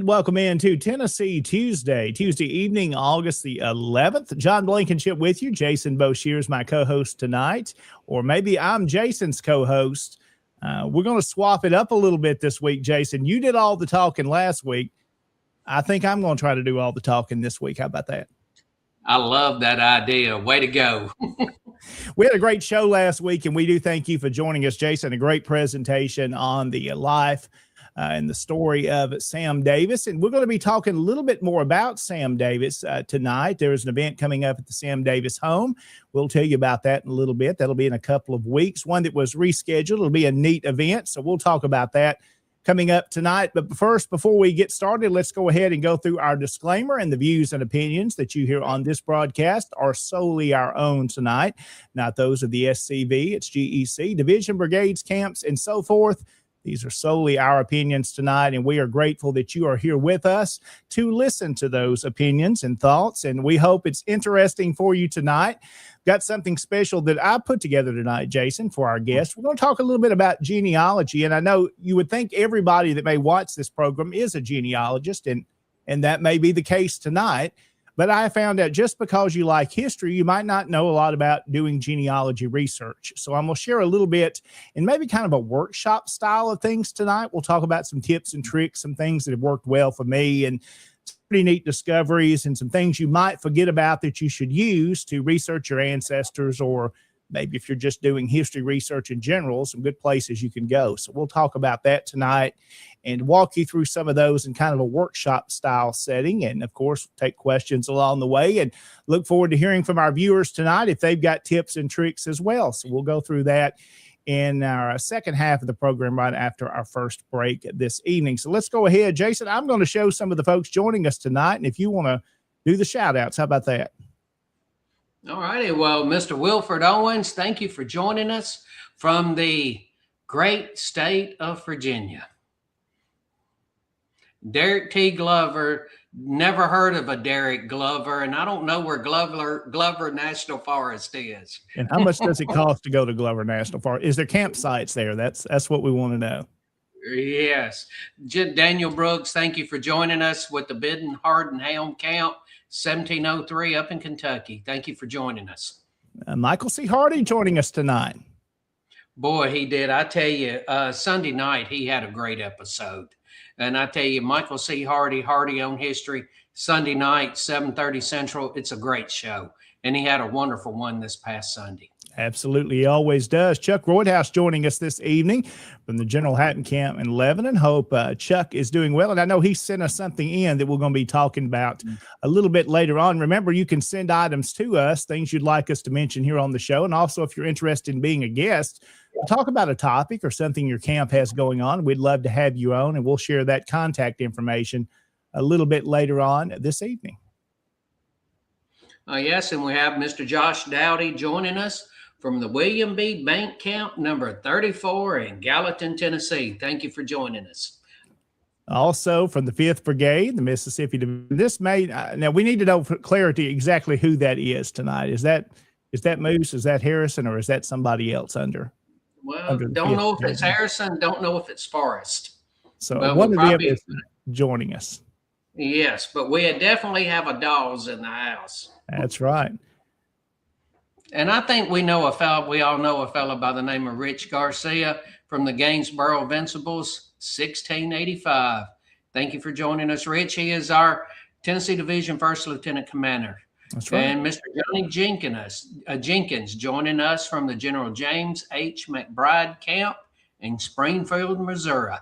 And welcome into Tennessee Tuesday evening, August the 11th. John Blankenship with you. Jason Boshier is my co-host tonight, or maybe I'm Jason's co-host. We're going to swap it up a little bit this week, Jason. You did all the talking last week. I think I'm going to try to do all the talking this week. How about that? I love that idea. Way to go. We had a great show last week, and we do thank you for joining us, Jason. A great presentation on the life and the story of Sam Davis. And we're going to be talking a little bit more about Sam Davis tonight. There's an event coming up at the Sam Davis home. We'll tell you about that in a little bit. That'll be in a couple of weeks. One that was rescheduled. It'll be a neat event. So we'll talk about that coming up tonight. But first, before we get started, let's go ahead and go through our disclaimer. And the views and opinions that you hear on this broadcast are solely our own tonight, not those of the SCV, its GEC, division, brigades, camps, and so forth. These are solely our opinions tonight, and we are grateful that you are here with us to listen to those opinions and thoughts, and we hope it's interesting for you tonight. Got something special that I put together tonight, Jason, for our guests. We're going to talk a little bit about genealogy, and I know you would think everybody that may watch this program is a genealogist, and that may be the case tonight. But I found out just because you like history, you might not know a lot about doing genealogy research. So I'm going to share a little bit and maybe kind of a workshop style of things tonight. We'll talk about some tips and tricks, some things that have worked well for me, and some pretty neat discoveries and some things you might forget about that you should use to research your ancestors, or maybe if you're just doing history research in general, some good places you can go. So we'll talk about that tonight and walk you through some of those in kind of a workshop style setting. And of course, take questions along the way, and look forward to hearing from our viewers tonight if they've got tips and tricks as well. So we'll go through that in our second half of the program right after our first break this evening. So let's go ahead, Jason. I'm going to show some of the folks joining us tonight. And if you want to do the shout outs, how about that? All righty. Well, Mr. Wilford Owens, thank you for joining us from the great state of Virginia. Derek T. Glover, Never heard of a Derek Glover, and I don't know where Glover National Forest is. And how much does it cost to go to Glover National Forest? Is there campsites there? That's what we want to know. Yes. Daniel Brooks, thank you for joining us with the Bidden Hardin Helm Camp 1703 up in Kentucky. Thank you for joining us. Michael C. Hardy joining us tonight. Boy, he did. I tell you, Sunday night, he had a great episode. And I tell you, Michael C. Hardy on History, Sunday night, 7:30 Central. It's a great show. And he had a wonderful one this past Sunday. Absolutely. He always does. Chuck Roydhouse joining us this evening from the General Hatton Camp in Lebanon. Hope Chuck is doing well. And I know he sent us something in that we're going to be talking about a little bit later on. Remember, you can send items to us, things you'd like us to mention here on the show. And also, if you're interested in being a guest, talk about a topic or something your camp has going on, we'd love to have you on, and we'll share that contact information a little bit later on this evening. Yes, and we have Mr. Josh Dowdy joining us from the William B. Bank Camp number 34 in Gallatin, Tennessee. Thank you for joining us. Also from the 5th Brigade, the Mississippi Division. This may now we need to know for clarity exactly who that is tonight. Is that Moose? Is that Harrison, or is that somebody else under? Well, don't know if it's Harrison. Don't know if it's Forrest. So one of them is joining us. Yes, but we definitely have a Dawes in the house. That's right. And I think we all know a fellow by the name of Rich Garcia from the Gainesboro Invincibles, 1685. Thank you for joining us, Rich. He is our Tennessee Division First Lieutenant Commander. That's right. And Mr. Johnny Jenkins joining us from the General James H. McBride Camp in Springfield, Missouri.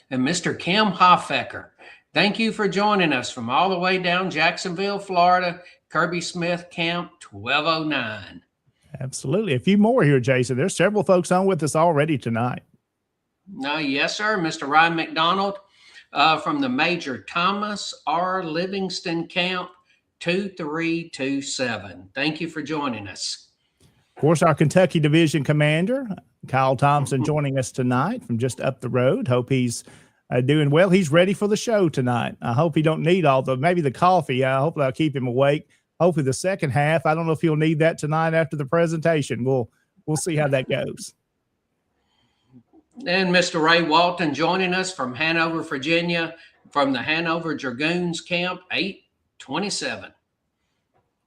And Mr. Kim Hoffecker, thank you for joining us from all the way down Jacksonville, Florida, Kirby Smith Camp 1209. Absolutely. A few more here, Jason. There's several folks on with us already tonight. Yes, sir. Mr. Ryan McDonald from the Major Thomas R. Livingston Camp 2327. Thank you for joining us. Of course, our Kentucky Division Commander, Kyle Thompson, joining us tonight from just up the road. Hope he's doing well. He's ready for the show tonight. I hope he don't need maybe the coffee. I hope that'll keep him awake. Hopefully the second half. I don't know if he'll need that tonight after the presentation. We'll see how that goes. And Mr. Ray Walton joining us from Hanover, Virginia, from the Hanover Dragoons Camp 827.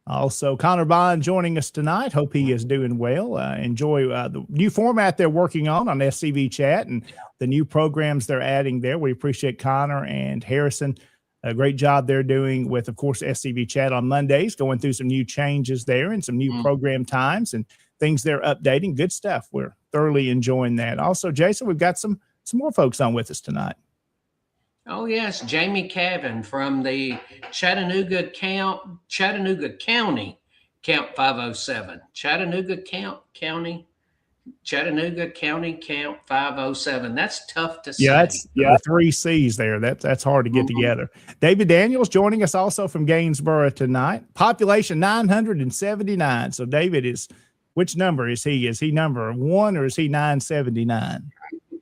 Also, Connor Bond joining us tonight. Hope he is doing well. Enjoy the new format they're working on SCV Chat and the new programs they're adding there. We appreciate Connor and Harrison. A great job they're doing with, of course, SCV Chat on Mondays, going through some new changes there and some new program times and things they're updating. Good stuff. We're thoroughly enjoying that. Also, Jason, we've got some more folks on with us tonight. Oh, yes. Jamie Cavan from the Chattanooga County, Camp 507. Chattanooga County, Camp 507. That's tough to say. That's the 3 C's there. That's hard to get together. David Daniels joining us also from Gainesboro tonight. Population 979. So David which number is he? Is he number 1 or is he 979?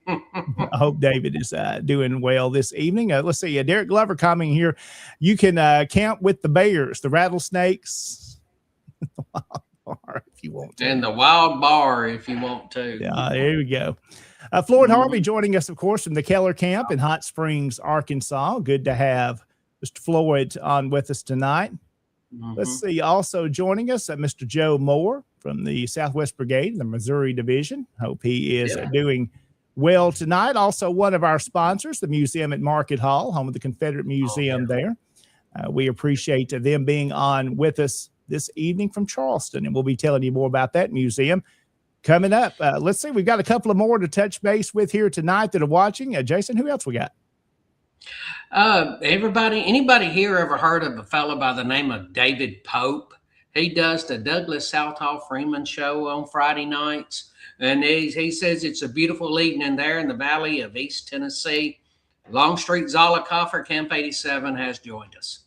I hope David is doing well this evening. Let's see. Derek Glover coming here. You can camp with the bears, the rattlesnakes, the wild bar if you want to. And the wild bar if you want to. Yeah, there we go. Floyd Harvey joining us, of course, from the Keller Camp in Hot Springs, Arkansas. Good to have Mr. Floyd on with us tonight. Let's see. Also joining us, Mr. Joe Moore from the Southwest Brigade, the Missouri Division. Hope he is doing well tonight. Also, one of our sponsors, the museum at Market Hall, home of the Confederate Museum there. We appreciate them being on with us this evening from Charleston, and we'll be telling you more about that museum coming up. Let's see. We've got a couple of more to touch base with here tonight that are watching. Jason, who else we got? Anybody here ever heard of a fellow by the name of David Pope? He does the Douglas Southall Freeman show on Friday nights. And he says it's a beautiful evening there in the valley of East Tennessee. Longstreet Zollicoffer, Camp 87, has joined us.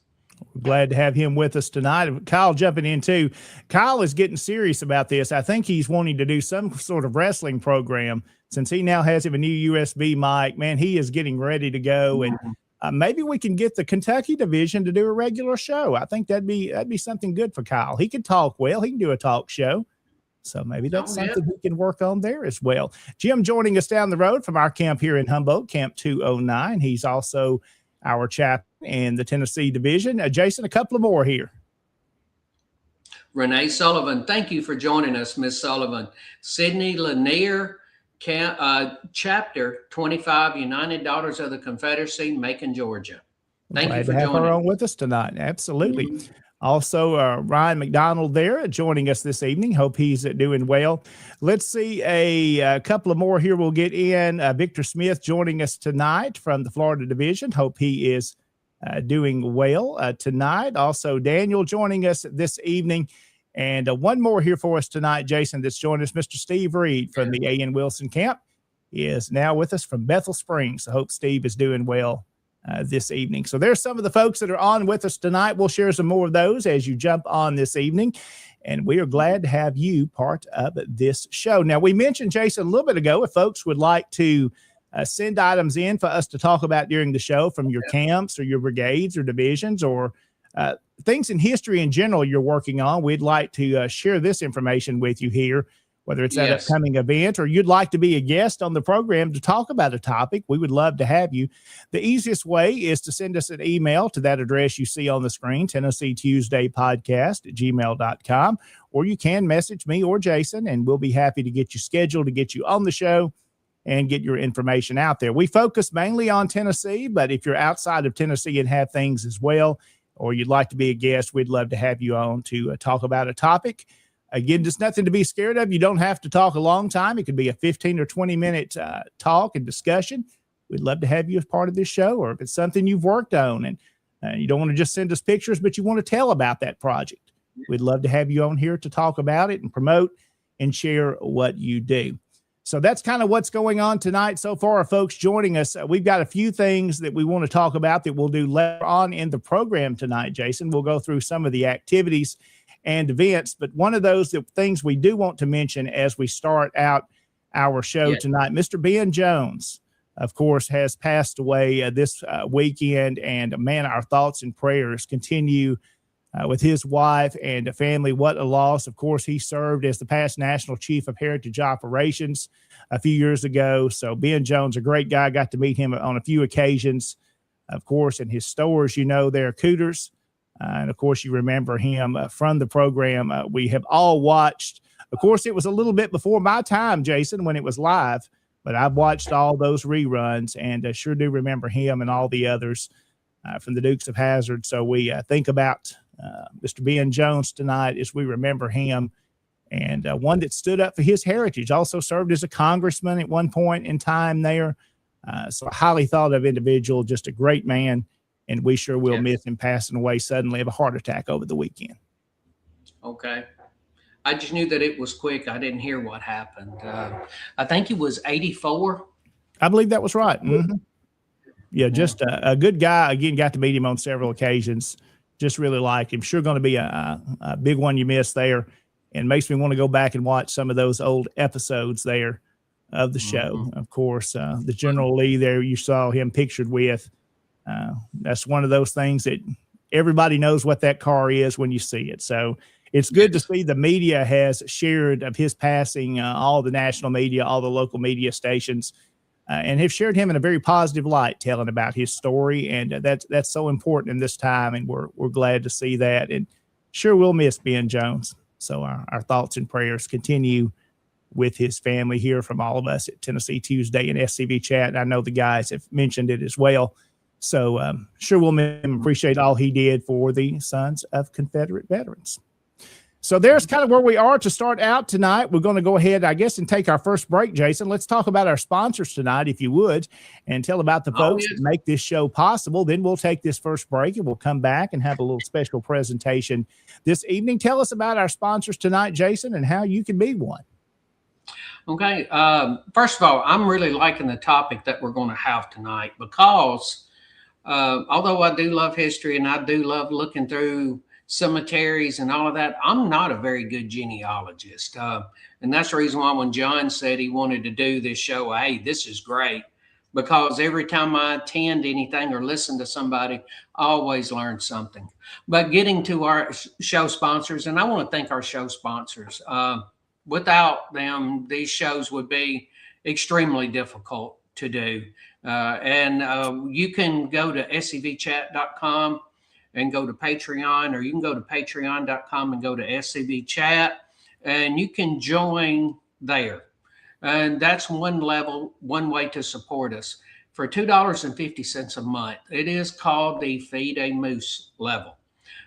We're glad to have him with us tonight. Kyle jumping in too. Kyle is getting serious about this. I think he's wanting to do some sort of wrestling program since he now has him a new USB mic. Man, he is getting ready to go. And maybe we can get the Kentucky division to do a regular show. I think that'd be something good for Kyle. He can talk well. He can do a talk show. So maybe that's something we can work on there as well. Jim joining us down the road from our camp here in Humboldt, Camp 209. He's also our chaplain in the Tennessee division. Jason, a couple of more here. Renee Sullivan, thank you for joining us, Miss Sullivan. Sydney Lanier, Chapter 25, United Daughters of the Confederacy, Macon, Georgia. Thank you for joining her on with us tonight. Absolutely. Mm-hmm. Also, Ryan McDonald there joining us this evening. Hope he's doing well. Let's see a couple of more here we'll get in. Victor Smith joining us tonight from the Florida Division. Hope he is doing well tonight. Also, Daniel joining us this evening. And one more here for us tonight, Jason, that's joined us. Mr. Steve Reed from the A.N. Wilson camp is now with us from Bethel Springs. I hope Steve is doing well this evening. So there's some of the folks that are on with us tonight. We'll share some more of those as you jump on this evening. And we are glad to have you part of this show. Now, we mentioned, Jason, a little bit ago, if folks would like to send items in for us to talk about during the show from your camps or your brigades or divisions or things in history in general you're working on, we'd like to share this information with you here, whether it's that upcoming event or you'd like to be a guest on the program to talk about a topic. We would love to have you. The easiest way is to send us an email to that address you see on the screen, Tennessee Tuesday Podcast at gmail.com, or you can message me or Jason, and we'll be happy to get you scheduled to get you on the show and get your information out there. We focus mainly on Tennessee, but if you're outside of Tennessee and have things as well, or you'd like to be a guest, we'd love to have you on to talk about a topic. Again, just nothing to be scared of. You don't have to talk a long time. It could be a 15 or 20-minute talk and discussion. We'd love to have you as part of this show, or if it's something you've worked on and you don't want to just send us pictures, but you want to tell about that project, we'd love to have you on here to talk about it and promote and share what you do. So that's kind of what's going on tonight so far, folks joining us. We've got a few things that we want to talk about that we'll do later on in the program tonight, Jason. We'll go through some of the activities and events, but one of those things we do want to mention as we start out our show tonight, Mr. Ben Jones, of course, has passed away this weekend, and man, our thoughts and prayers continue with his wife and family. What a loss. Of course, he served as the past National Chief of Heritage Operations a few years ago. So Ben Jones, a great guy, got to meet him on a few occasions, of course, in his stores, there are Cooters. And of course, you remember him from the program. We have all watched. Of course, it was a little bit before my time, Jason, when it was live, but I've watched all those reruns and sure do remember him and all the others from the Dukes of Hazzard. So we think about Mr. Ben Jones tonight as we remember him, and one that stood up for his heritage, also served as a congressman at one point in time there. So a highly thought of individual, just a great man. And we sure will miss him passing away suddenly of a heart attack over the weekend. Okay. I just knew that it was quick. I didn't hear what happened. I think he was 84. I believe that was right. Mm-hmm. Yeah, just a good guy. Again, got to meet him on several occasions. Just really liked him. Sure going to be a big one you missed there. And makes me want to go back and watch some of those old episodes there of the show. Mm-hmm. Of course, the General Lee there, you saw him pictured with. That's one of those things that everybody knows what that car is when you see it. So it's good to see the media has shared of his passing, all the national media, all the local media stations, and have shared him in a very positive light, telling about his story. And that's so important in this time. And we're glad to see that. And sure, we'll miss Ben Jones. So our thoughts and prayers continue with his family here from all of us at Tennessee Tuesday and SCV Chat. And I know the guys have mentioned it as well. So sure we'll appreciate all he did for the Sons of Confederate Veterans. So there's kind of where we are to start out tonight. We're going to go ahead, I guess, and take our first break, Jason. Let's talk about our sponsors tonight, if you would, and tell about the folks that make this show possible. Then we'll take this first break and we'll come back and have a little special presentation this evening. Tell us about our sponsors tonight, Jason, and how you can be one. Okay. First of all, I'm really liking the topic that we're going to have tonight because although I do love history and I do love looking through cemeteries and all of that, I'm not a very good genealogist. And that's the reason why when John said he wanted to do this show, hey, this is great. because every time I attend anything or listen to somebody, I always learn something. But getting to our show sponsors, and I want to thank our show sponsors. Without them, these shows would be extremely difficult to do. You can go to scvchat.com and go to Patreon, or you can go to patreon.com and go to SCV Chat, and you can join there. And that's one way to support us. For $2.50 a month, it is called the Feed a Moose level.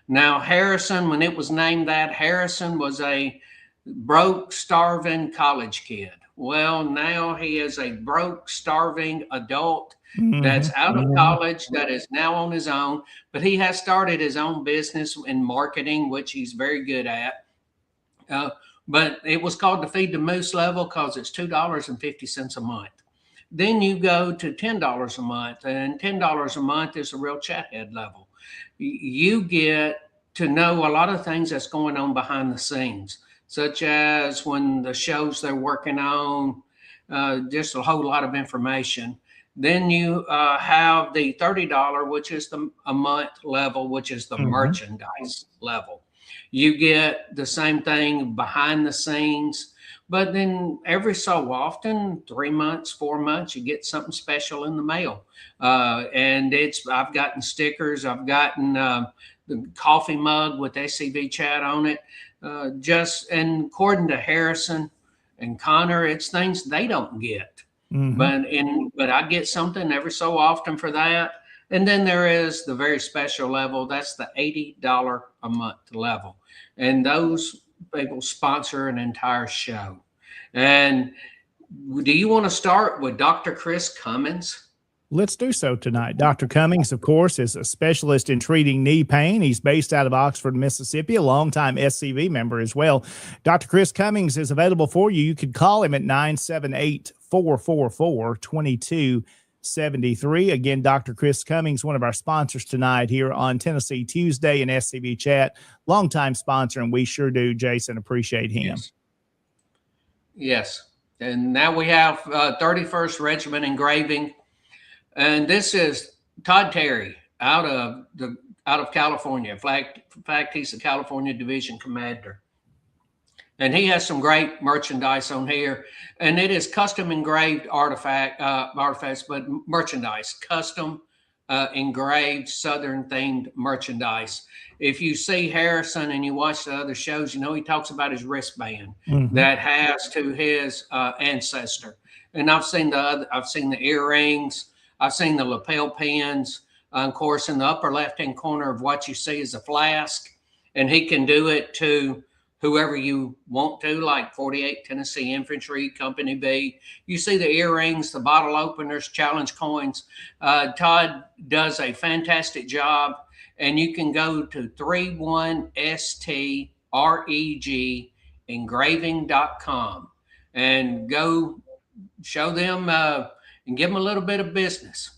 Now, Harrison, when it was named that, Harrison was a broke, starving college kid. Well, now he is a broke, starving adult that's out of college, that is now on his own, but he has started his own business in marketing, which he's very good at. But it was called the Feed the Moose level because it's $2.50 a month. Then you go to $10 a month, and $10 a month is a real chathead level. You get to know a lot of things that's going on behind the scenes, such as when the shows they're working on, just a whole lot of information. Then you have the $30, which is a month level, which is the merchandise level. You get the same thing behind the scenes, but then every so often, 3 months, 4 months, you get something special in the mail. And I've gotten stickers, I've gotten the coffee mug with SCV Chat on it. And according to Harrison and Connor, it's things they don't get. But I get something every so often for that. And then there is the very special level. That's the $80 a month level. And those people sponsor an entire show. And do you want to start with Dr. Chris Cummings? Let's do so tonight. Dr. Cummings, of course, is a specialist in treating knee pain. He's based out of Oxford, Mississippi, a longtime SCV member as well. Dr. Chris Cummings is available for you. You could call him at 978-444-2273. Again, Dr. Chris Cummings, one of our sponsors tonight here on Tennessee Tuesday and SCV Chat, longtime sponsor, and we sure do, Jason, appreciate him. Yes. And now we have 31st Regiment Engraving. And this is Todd Terry out of California. In fact, he's the California Division Commander. And he has some great merchandise on here. And it is custom engraved artifacts, but merchandise, custom engraved Southern themed merchandise. If you see Harrison and you watch the other shows, you know he talks about his wristband that has to his ancestor. And I've seen the earrings. I've seen the lapel pins. Of course, in the upper left-hand corner of what you see is a flask, and he can do it to whoever you want to, like 48 Tennessee Infantry, Company B. You see the earrings, the bottle openers, challenge coins. Todd does a fantastic job, and you can go to 31streg engraving.com and go show them and give them a little bit of business.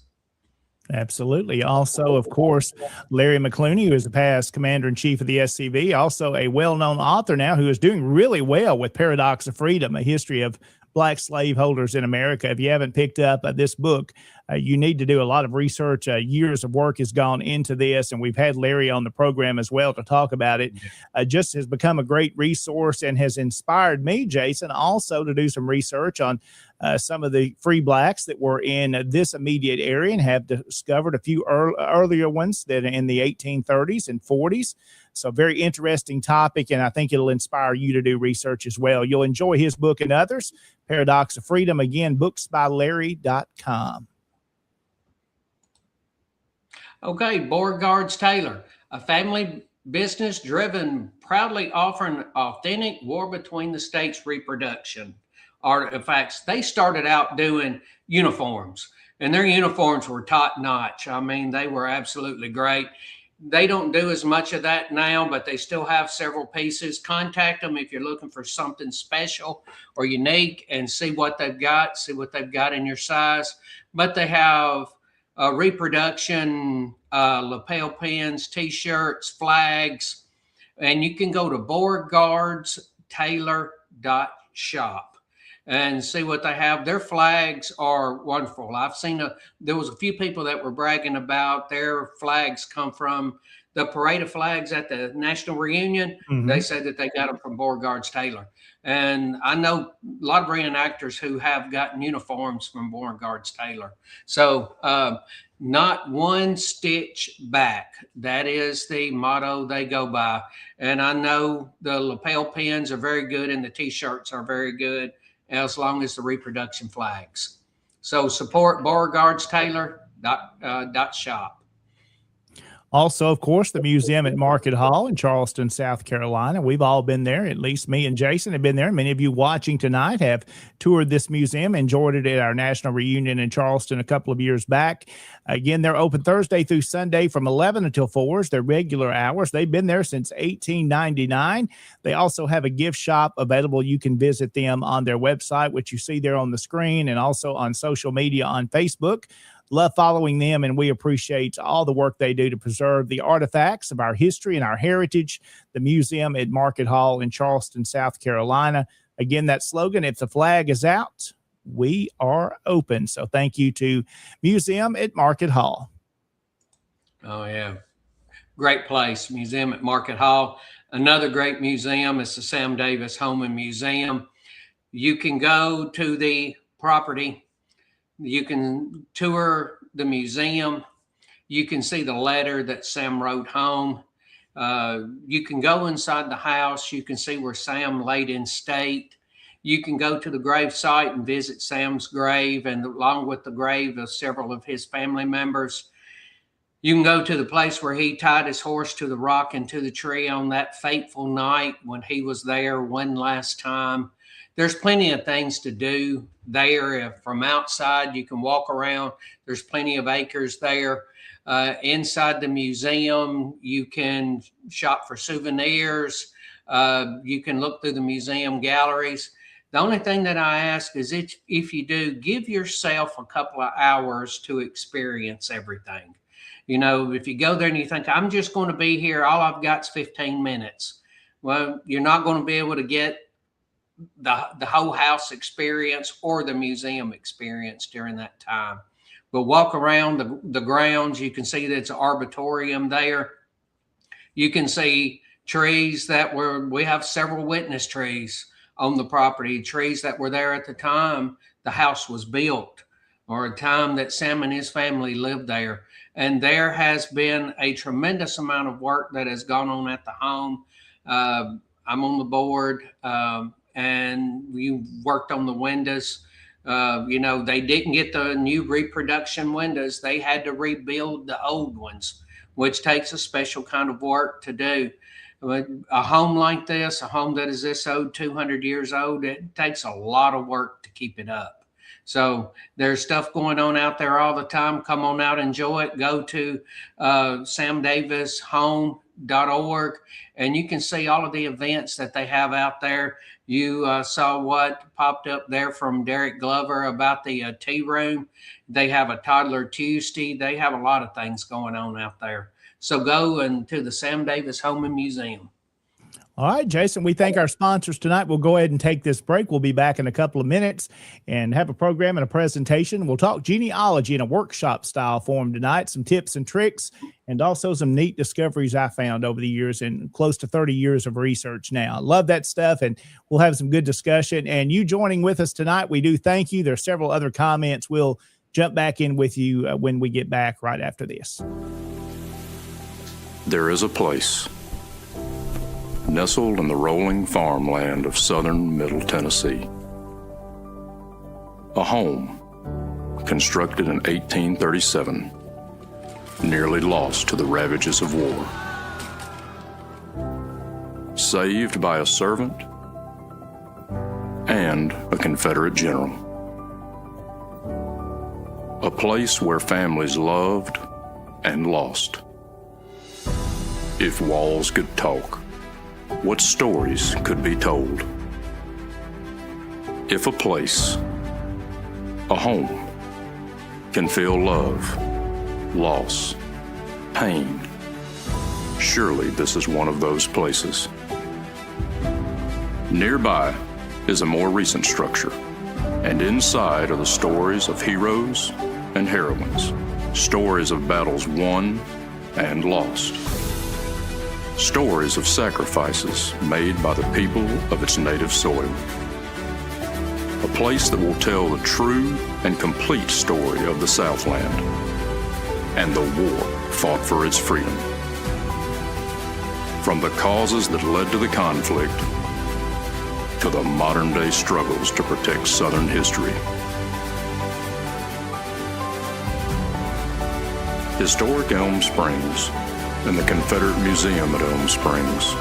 Absolutely. Also, of course, Larry McClooney, who is the past commander-in-chief of the SCV, also a well-known author now who is doing really well with Paradox of Freedom, a history of Black slaveholders in America. If you haven't picked up this book, you need to do a lot of research. Years of work has gone into this, and we've had Larry on the program as well to talk about it. Just has become a great resource and has inspired me, Jason, also to do some research on some of the free blacks that were in this immediate area and have discovered a few earlier ones that are in the 1830s and 40s. So very interesting topic, and I think it'll inspire you to do research as well. You'll enjoy his book and others. Paradox of Freedom, again, booksbylarry.com. Okay, Beauregard's Tailor, a family business driven, proudly offering authentic War Between the States reproduction artifacts. They started out doing uniforms, and their uniforms were top notch. I mean, they were absolutely great. They don't do as much of that now, but they still have several pieces. Contact them if you're looking for something special or unique, and see what they've got in your size. But they have reproduction, lapel pins, t-shirts, flags, and you can go to Beauregardstailor.shop. and see what they have. Their flags are wonderful. I've seen there was a few people that were bragging about their flags come from the parade of flags at the national reunion. They said that they got them from Beauregard's Taylor. And I know a lot of reenactors who have gotten uniforms from Beauregard's Taylor. So not one stitch back. That is the motto they go by. And I know the lapel pins are very good and the T-shirts are very good, as long as the reproduction flags. So support Beauregard's Taylor .shop. Also, of course, the museum at Market Hall in Charleston, South Carolina. We've all been there. At least me and Jason have been there. Many of you watching tonight have toured this museum, enjoyed it at our national reunion in Charleston a couple of years back. Again, they're open Thursday through Sunday from 11 until 4 is their regular hours. They've been there since 1899. They also have a gift shop available. You can visit them on their website, which you see there on the screen, and also on social media on Facebook. Love following them, and we appreciate all the work they do to preserve the artifacts of our history and our heritage. The museum at Market Hall in Charleston, South Carolina. Again, that slogan, if the flag is out, we are open. So thank you to Museum at Market Hall. Oh, yeah. Great place, Museum at Market Hall. Another great museum is the Sam Davis Home and Museum. You can go to the property. You can tour the museum. You can see the letter that Sam wrote home. You can go inside the house. You can see where Sam laid in state. You can go to the grave site and visit Sam's grave, and along with the grave of several of his family members. You can go to the place where he tied his horse to the rock and to the tree on that fateful night when he was there one last time. There's plenty of things to do there. From outside, you can walk around. There's plenty of acres there. Inside the museum, you can shop for souvenirs. You can look through the museum galleries. The only thing that I ask is if you do, give yourself a couple of hours to experience everything. You know, if you go there and you think, I'm just going to be here, all I've got is 15 minutes. Well, you're not going to be able to get the whole house experience or the museum experience during that time. But walk around the grounds. You can see that it's an arboretum there. You can see trees we have several witness trees on the property, trees that were there at the time the house was built, or a time that Sam and his family lived there. And there has been a tremendous amount of work that has gone on at the home. I'm on the board, and we worked on the windows. You know, they didn't get the new reproduction windows. They had to rebuild the old ones, which takes a special kind of work to do. A home like this, a home that is this old, 200 years old, it takes a lot of work to keep it up. So there's stuff going on out there all the time. Come on out, enjoy it. Go to samdavishome.org, and you can see all of the events that they have out there. You saw what popped up there from Derek Glover about the tea room. They have a Toddler Tuesday. They have a lot of things going on out there. So go to the Sam Davis Home and Museum. All right, Jason, we thank our sponsors tonight. We'll go ahead and take this break. We'll be back in a couple of minutes and have a program and a presentation. We'll talk genealogy in a workshop style form tonight, some tips and tricks, and also some neat discoveries I found over the years and close to 30 years of research now. I love that stuff, and we'll have some good discussion. And you joining with us tonight, we do thank you. There's several other comments. We'll jump back in with you when we get back right after this. There is a place nestled in the rolling farmland of southern Middle Tennessee. A home constructed in 1837, nearly lost to the ravages of war. Saved by a servant and a Confederate general. A place where families loved and lost. If walls could talk, what stories could be told? If a place, a home, can feel love, loss, pain, surely this is one of those places. Nearby is a more recent structure, And inside are the stories of heroes and heroines, stories of battles won and lost, stories of sacrifices made by the people of its native soil. A place that will tell the true and complete story of the Southland and the war fought for its freedom. From the causes that led to the conflict to the modern-day struggles to protect Southern history. Historic Elm Springs and the Confederate Museum at Elm Springs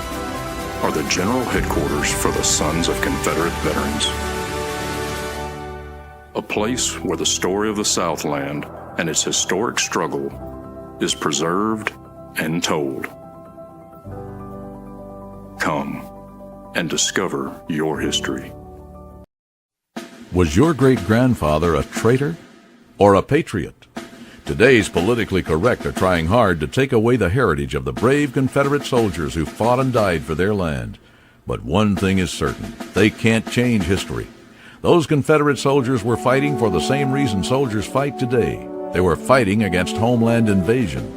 are the general headquarters for the Sons of Confederate Veterans. A place where the story of the Southland and its historic struggle is preserved and told. Come and discover your history. Was your great-grandfather a traitor or a patriot? Today's politically correct are trying hard to take away the heritage of the brave Confederate soldiers who fought and died for their land. But one thing is certain, they can't change history. Those Confederate soldiers were fighting for the same reason soldiers fight today. They were fighting against homeland invasion.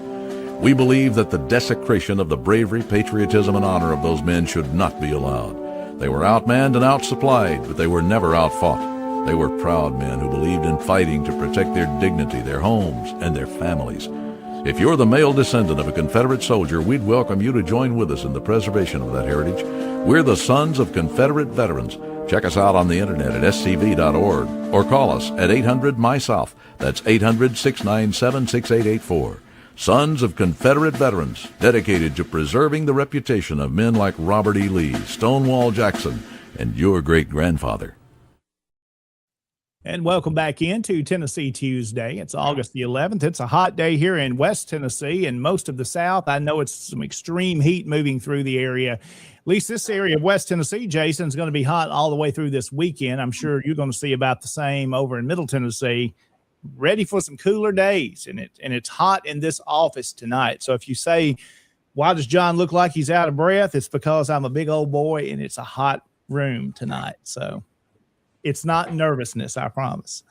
We believe that the desecration of the bravery, patriotism, and honor of those men should not be allowed. They were outmanned and outsupplied, but they were never outfought. They were proud men who believed in fighting to protect their dignity, their homes, and their families. If you're the male descendant of a Confederate soldier, we'd welcome you to join with us in the preservation of that heritage. We're the Sons of Confederate Veterans. Check us out on the internet at scv.org or call us at 800-MY-SOUTH. That's 800-697-6884. Sons of Confederate Veterans, dedicated to preserving the reputation of men like Robert E. Lee, Stonewall Jackson, and your great-grandfather. And welcome back into Tennessee Tuesday. It's August the 11th. It's a hot day here in West Tennessee and most of the South. I know it's some extreme heat moving through the area. At least this area of West Tennessee, Jason, is going to be hot all the way through this weekend. I'm sure you're going to see about the same over in Middle Tennessee. Ready for some cooler days, and it's hot in this office tonight. So if you say, why does John look like he's out of breath? It's because I'm a big old boy and it's a hot room tonight. So it's not nervousness, I promise.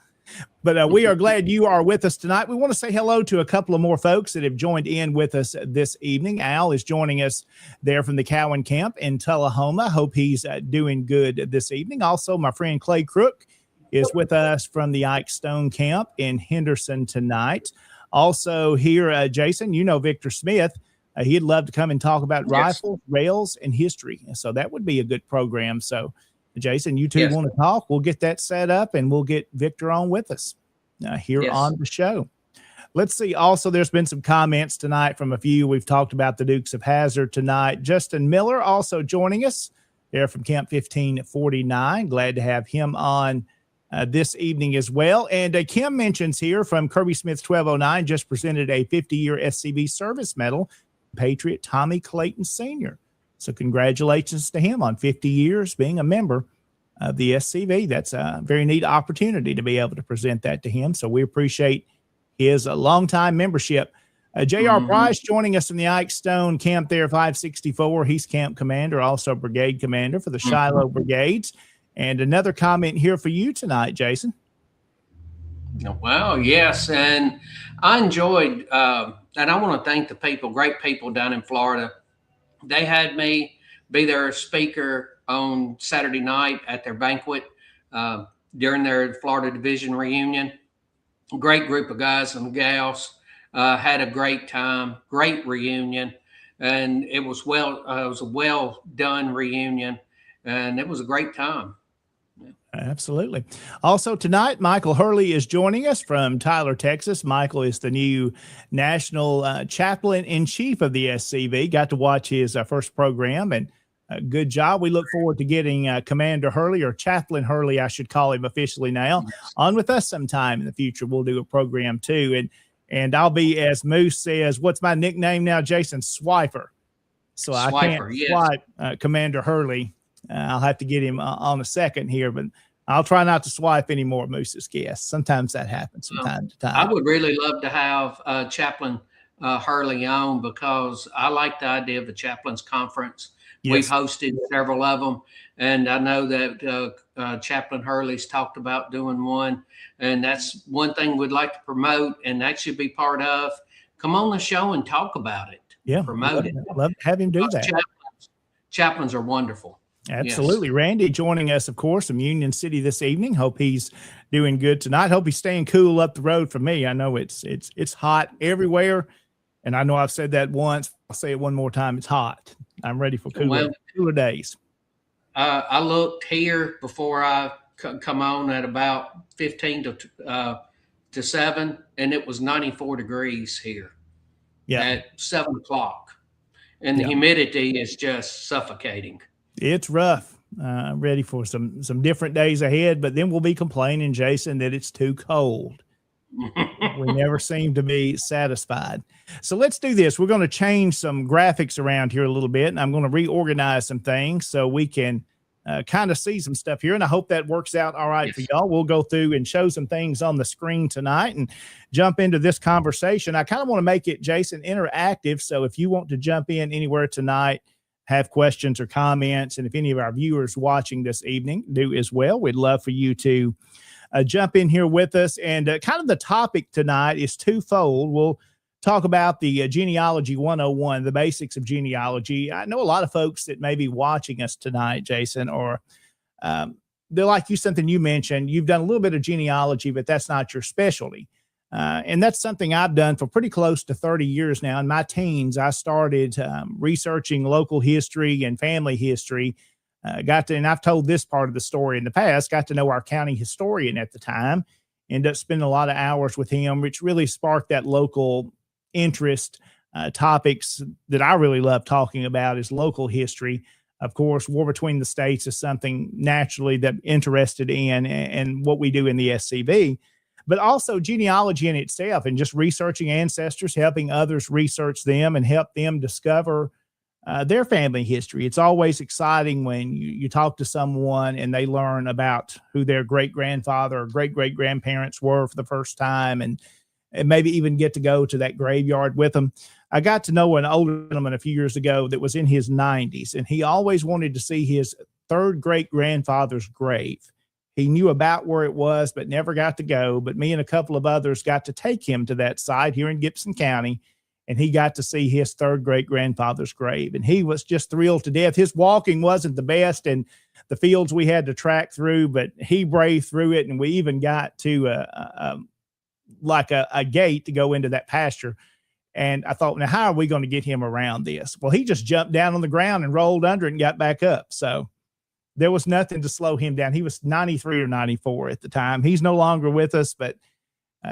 But we are glad you are with us tonight. We want to say hello to a couple of more folks that have joined in with us this evening. Al is joining us there from the Cowan Camp in Tullahoma. Hope he's doing good this evening. Also, my friend Clay Crook is with us from the Ike Stone Camp in Henderson tonight. Also here, Jason, you know Victor Smith. He'd love to come and talk about rifles, rails, and history. So that would be a good program. So, Jason, you two want to talk? We'll get that set up, and we'll get Victor on with us here on the show. Let's see. Also, there's been some comments tonight from a few. We've talked about the Dukes of Hazzard tonight. Justin Miller also joining us there from Camp 1549. Glad to have him on this evening as well. And Kim mentions here from Kirby Smith 1209 just presented a 50-year SCV service medal, Patriot Tommy Clayton Sr. So congratulations to him on 50 years being a member of the SCV. That's a very neat opportunity to be able to present that to him. So we appreciate his longtime membership. J.R. Price joining us from the Ike Stone Camp there, 564. He's camp commander, also brigade commander for the Shiloh Brigades. And another comment here for you tonight, Jason. Wow, yes. And I enjoyed, and I want to thank the people, great people down in Florida. They had me be their speaker on Saturday night at their banquet during their Florida Division reunion. Great group of guys and gals. Had a great time, great reunion. And it was it was a well done reunion, and it was a great time. Absolutely. Also tonight, Michael Hurley is joining us from Tyler, Texas. Michael is the new national chaplain in chief of the SCV. Got to watch his first program, and good job. We look forward to getting Commander Hurley, or Chaplain Hurley, I should call him officially now, on with us sometime in the future. We'll do a program too. And I'll be, as Moose says, what's my nickname now, Jason? Swiper. So Swiper, I can't swipe Commander Hurley. I'll have to get him on a second here, but I'll try not to swipe any more Moose's guests. Sometimes that happens from time to time. I would really love to have Chaplain Hurley on, because I like the idea of the chaplains conference. We've Yes. hosted several of them, and I know that Chaplain Hurley's talked about doing one, and that's one thing we'd like to promote, and that should be part of. Come on the show and talk about it. Yeah. Promote it. Love to have him do that. Chaplains are wonderful. Absolutely. Yes. Randy joining us, of course, from Union City this evening. Hope he's doing good tonight. Hope he's staying cool up the road from me. I know it's hot everywhere. And I know I've said that once. I'll say it one more time. It's hot. I'm ready for cooler days. I looked here before I come on at about 15 to 7, and it was 94 degrees here at 7 o'clock. And the humidity is just suffocating. It's rough. Ready for some different days ahead, but then we'll be complaining, Jason, that it's too cold. We never seem to be satisfied. So let's do this. We're going to change some graphics around here a little bit, and I'm going to reorganize some things so we can kind of see some stuff here. And I hope that works out all right for y'all. We'll go through and show some things on the screen tonight and jump into this conversation. I kind of want to make it, Jason, interactive. So if you want to jump in anywhere tonight, have questions or comments, and if any of our viewers watching this evening do as well, we'd love for you to jump in here with us. And kind of the topic tonight is twofold. We'll talk about the Genealogy 101, the basics of genealogy. I know a lot of folks that may be watching us tonight, Jason, or they're like you, something you mentioned. You've done a little bit of genealogy, but that's not your specialty. And that's something I've done for pretty close to 30 years now. In my teens, I started researching local history and family history. And I've told this part of the story in the past, got to know our county historian at the time, ended up spending a lot of hours with him, which really sparked that local interest. Topics that I really love talking about is local history. Of course, war between the states is something naturally that I'm interested in, and what we do in the SCB, but also genealogy in itself and just researching ancestors, helping others research them and help them discover their family history. It's always exciting when you talk to someone and they learn about who their great-grandfather or great-great-grandparents were for the first time, and maybe even get to go to that graveyard with them. I got to know an older gentleman a few years ago that was in his 90s, and he always wanted to see his third great-grandfather's grave. He knew about where it was, but never got to go. But me and a couple of others got to take him to that site here in Gibson County, and he got to see his third great-grandfather's grave. And he was just thrilled to death. His walking wasn't the best, and the fields we had to track through, but he braved through it. And we even got to a gate to go into that pasture. And I thought, now, how are we going to get him around this? Well, he just jumped down on the ground and rolled under it and got back up. So there was nothing to slow him down. He was 93 or 94 at the time. He's no longer with us, but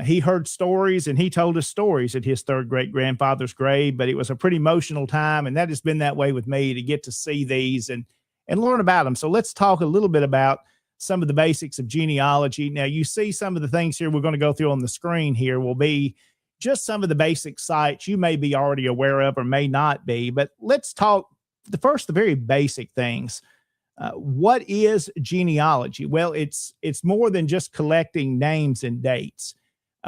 he heard stories, and he told us stories at his third great-grandfather's grave. But it was a pretty emotional time, and that has been that way with me, to get to see these and learn about them. So let's talk a little bit about some of the basics of genealogy. Now, you see some of the things here we're going to go through on the screen here will be just some of the basic sites you may be already aware of or may not be. But let's talk the very basic things. What is genealogy? Well, it's more than just collecting names and dates.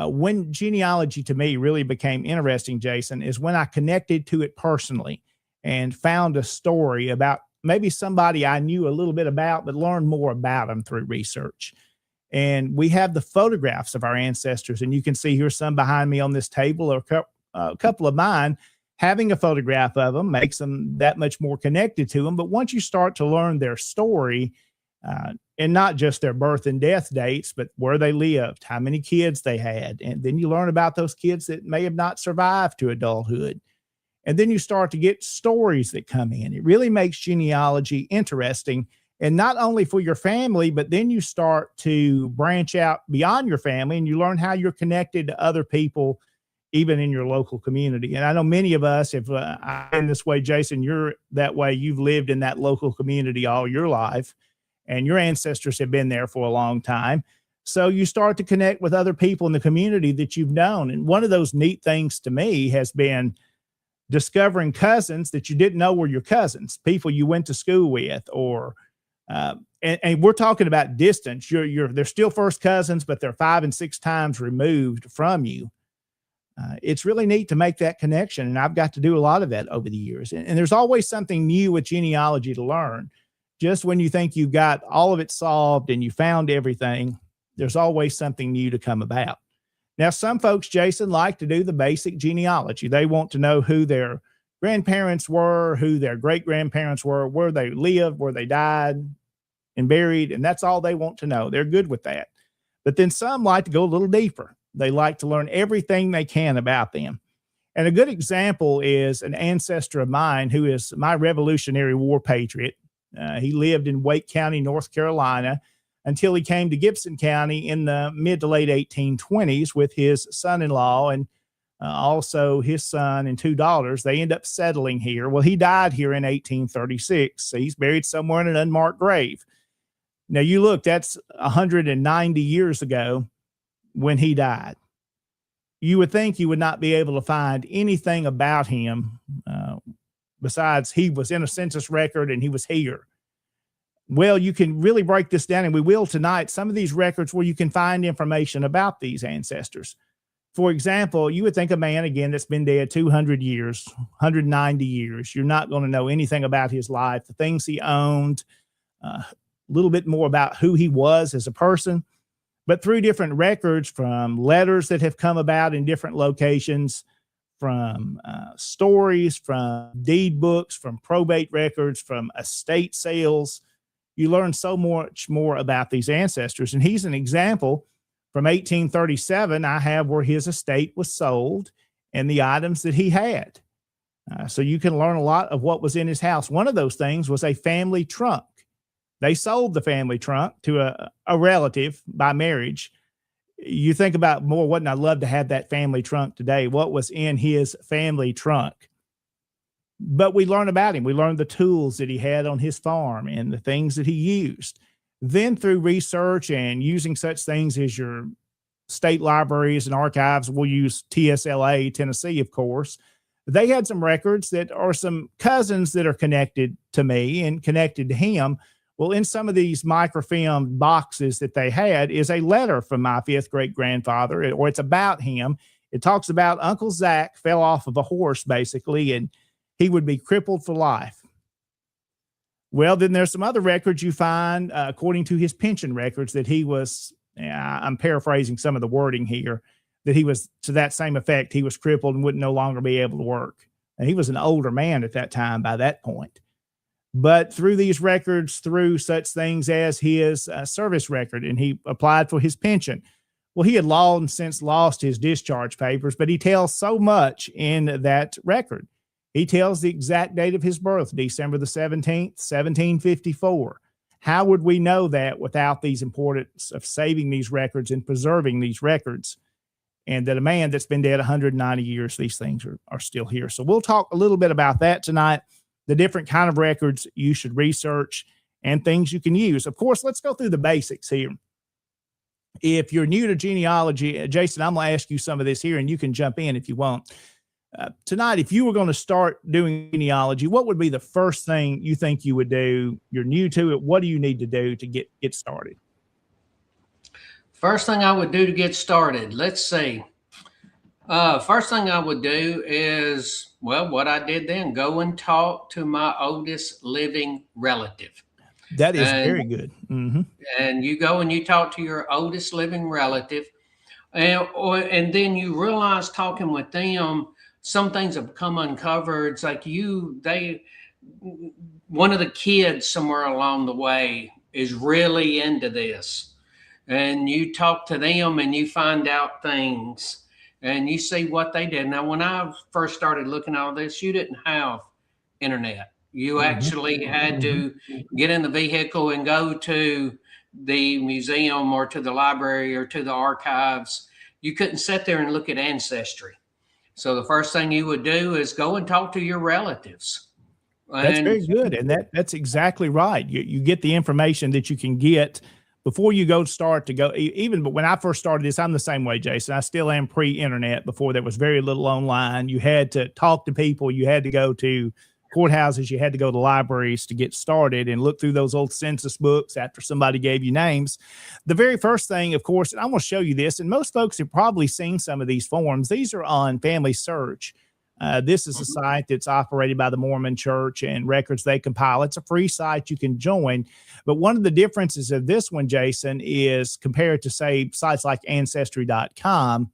When genealogy to me really became interesting, Jason, is when I connected to it personally and found a story about maybe somebody I knew a little bit about, but learned more about them through research. And we have the photographs of our ancestors, and you can see here some behind me on this table, or a couple of mine. Having a photograph of them makes them that much more connected to them. But once you start to learn their story, and not just their birth and death dates, but where they lived, how many kids they had, and then you learn about those kids that may have not survived to adulthood. And then you start to get stories that come in. It really makes genealogy interesting, and not only for your family, but then you start to branch out beyond your family, and you learn how you're connected to other people, even in your local community. And I know many of us, if I'm in this way, Jason, you're that way. You've lived in that local community all your life, and your ancestors have been there for a long time. So you start to connect with other people in the community that you've known. And one of those neat things to me has been discovering cousins that you didn't know were your cousins, people you went to school with, or and we're talking about distance. They're still first cousins, but they're 5 and 6 times removed from you. it's really neat to make that connection. And I've got to do a lot of that over the years. And there's always something new with genealogy to learn. Just when you think you've got all of it solved and you found everything, there's always something new to come about. Now, some folks, Jason, like to do the basic genealogy. They want to know who their grandparents were, who their great-grandparents were, where they lived, where they died and buried, and that's all they want to know. They're good with that. But then some like to go a little deeper. They like to learn everything they can about them. And a good example is an ancestor of mine who is my Revolutionary War patriot. He lived in Wake County, North Carolina, until he came to Gibson County in the mid to late 1820s with his son-in-law and also his son and two daughters. They end up settling here. Well, he died here in 1836. So he's buried somewhere in an unmarked grave. Now, you look, that's 190 years ago when he died. You would think you would not be able to find anything about him besides he was in a census record and he was here. Well, you can really break this down, and we will tonight, some of these records where you can find information about these ancestors. For example, you would think a man, again, that's been dead 200 years, 190 years, you're not going to know anything about his life, the things he owned, a little bit more about who he was as a person. But through different records, from letters that have come about in different locations, from stories, from deed books, from probate records, from estate sales, you learn so much more about these ancestors. And he's an example. From 1837, I have where his estate was sold and the items that he had. So you can learn a lot of what was in his house. One of those things was a family trunk. They sold the family trunk to a relative by marriage. You think about more, wouldn't I love to have that family trunk today? What was in his family trunk? But we learn about him. We learn the tools that he had on his farm and the things that he used. Then through research and using such things as your state libraries and archives, we'll use TSLA, Tennessee, of course. They had some records that are some cousins that are connected to me and connected to him. Well, in some of these microfilm boxes that they had is a letter from my fifth great-grandfather, or it's about him. It talks about Uncle Zach fell off of a horse, basically, and he would be crippled for life. Well, then there's some other records you find, according to his pension records, that he was, I'm paraphrasing some of the wording here, that he was to that same effect. He was crippled and would no longer be able to work. And he was an older man at that time by that point. But through these records, through such things as his service record, and he applied for his pension. Well, he had long since lost his discharge papers, but he tells so much in that record. He tells the exact date of his birth, December the 17th, 1754. How would we know that without these importance of saving these records and preserving these records? And that a man that's been dead 190 years, these things are still here. So we'll talk a little bit about that tonight, the different kind of records you should research and things you can use. Of course, let's go through the basics here. If you're new to genealogy, Jason, I'm going to ask you some of this here, and you can jump in if you want. Tonight, if you were going to start doing genealogy, what would be the first thing you think you would do? You're new to it. What do you need to do to get started? First thing I would do to get started, let's see. First thing I would do is, well, what I did then, go and talk to my oldest living relative. That is very good. Mm-hmm. And you go and you talk to your oldest living relative, and then you realize talking with them, some things have become uncovered. It's like one of the kids somewhere along the way is really into this. And you talk to them and you find out things and you see what they did. Now, when I first started looking at all this, you didn't have internet. You actually had to get in the vehicle and go to the museum or to the library or to the archives. You couldn't sit there and look at Ancestry. So the first thing you would do is go and talk to your relatives. That's very good. And that's exactly right. You get the information that you can get before you start to go. Even but when I first started this, I'm the same way, Jason. I still am pre-internet. Before there was very little online. You had to talk to people. You had to go to courthouses, you had to go to libraries to get started and look through those old census books after somebody gave you names. The very first thing, of course, and I'm going to show you this, and most folks have probably seen some of these forms. These are on Family Search. This is a site that's operated by the Mormon Church and records they compile. It's a free site you can join. But one of the differences of this one, Jason, is compared to, say, sites like Ancestry.com.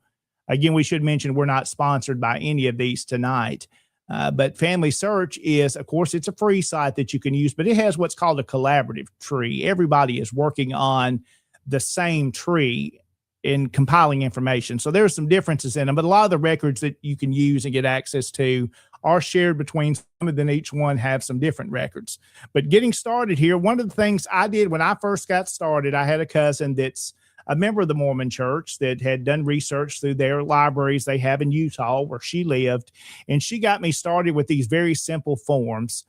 Again, we should mention we're not sponsored by any of these tonight. But Family Search is, of course, it's a free site that you can use, but it has what's called a collaborative tree. Everybody is working on the same tree in compiling information. So there's some differences in them, but a lot of the records that you can use and get access to are shared between some of them. Each one have some different records. But getting started here, one of the things I did when I first got started, I had a cousin that's a member of the Mormon Church that had done research through their libraries they have in Utah where she lived. And she got me started with these very simple forms,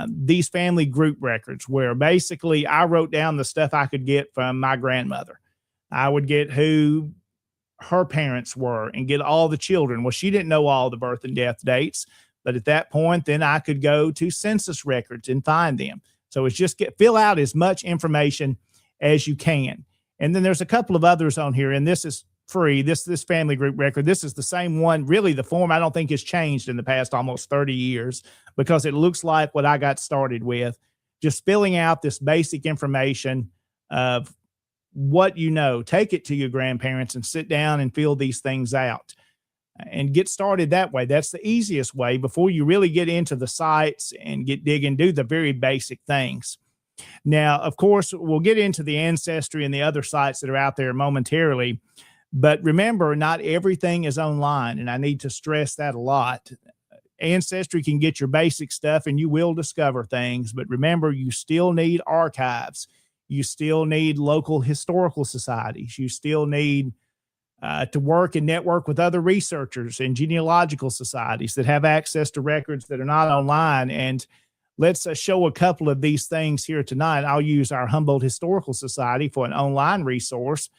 these family group records, where basically I wrote down the stuff I could get from my grandmother. I would get who her parents were and get all the children. Well, she didn't know all the birth and death dates, but at that point, then I could go to census records and find them. So it's just fill out as much information as you can. And then there's a couple of others on here, and this is free. This family group record, this is the same one. Really, the form I don't think has changed in the past almost 30 years because it looks like what I got started with, just filling out this basic information of what you know. Take it to your grandparents and sit down and fill these things out and get started that way. That's the easiest way before you really get into the sites and get digging, do the very basic things. Now, of course, we'll get into the Ancestry and the other sites that are out there momentarily, but remember, not everything is online, and I need to stress that a lot. Ancestry can get your basic stuff and you will discover things, but remember, you still need archives. You still need local historical societies. You still need to work and network with other researchers and genealogical societies that have access to records that are not online. And let's show a couple of these things here tonight. I'll use our Humboldt Historical Society for an online resource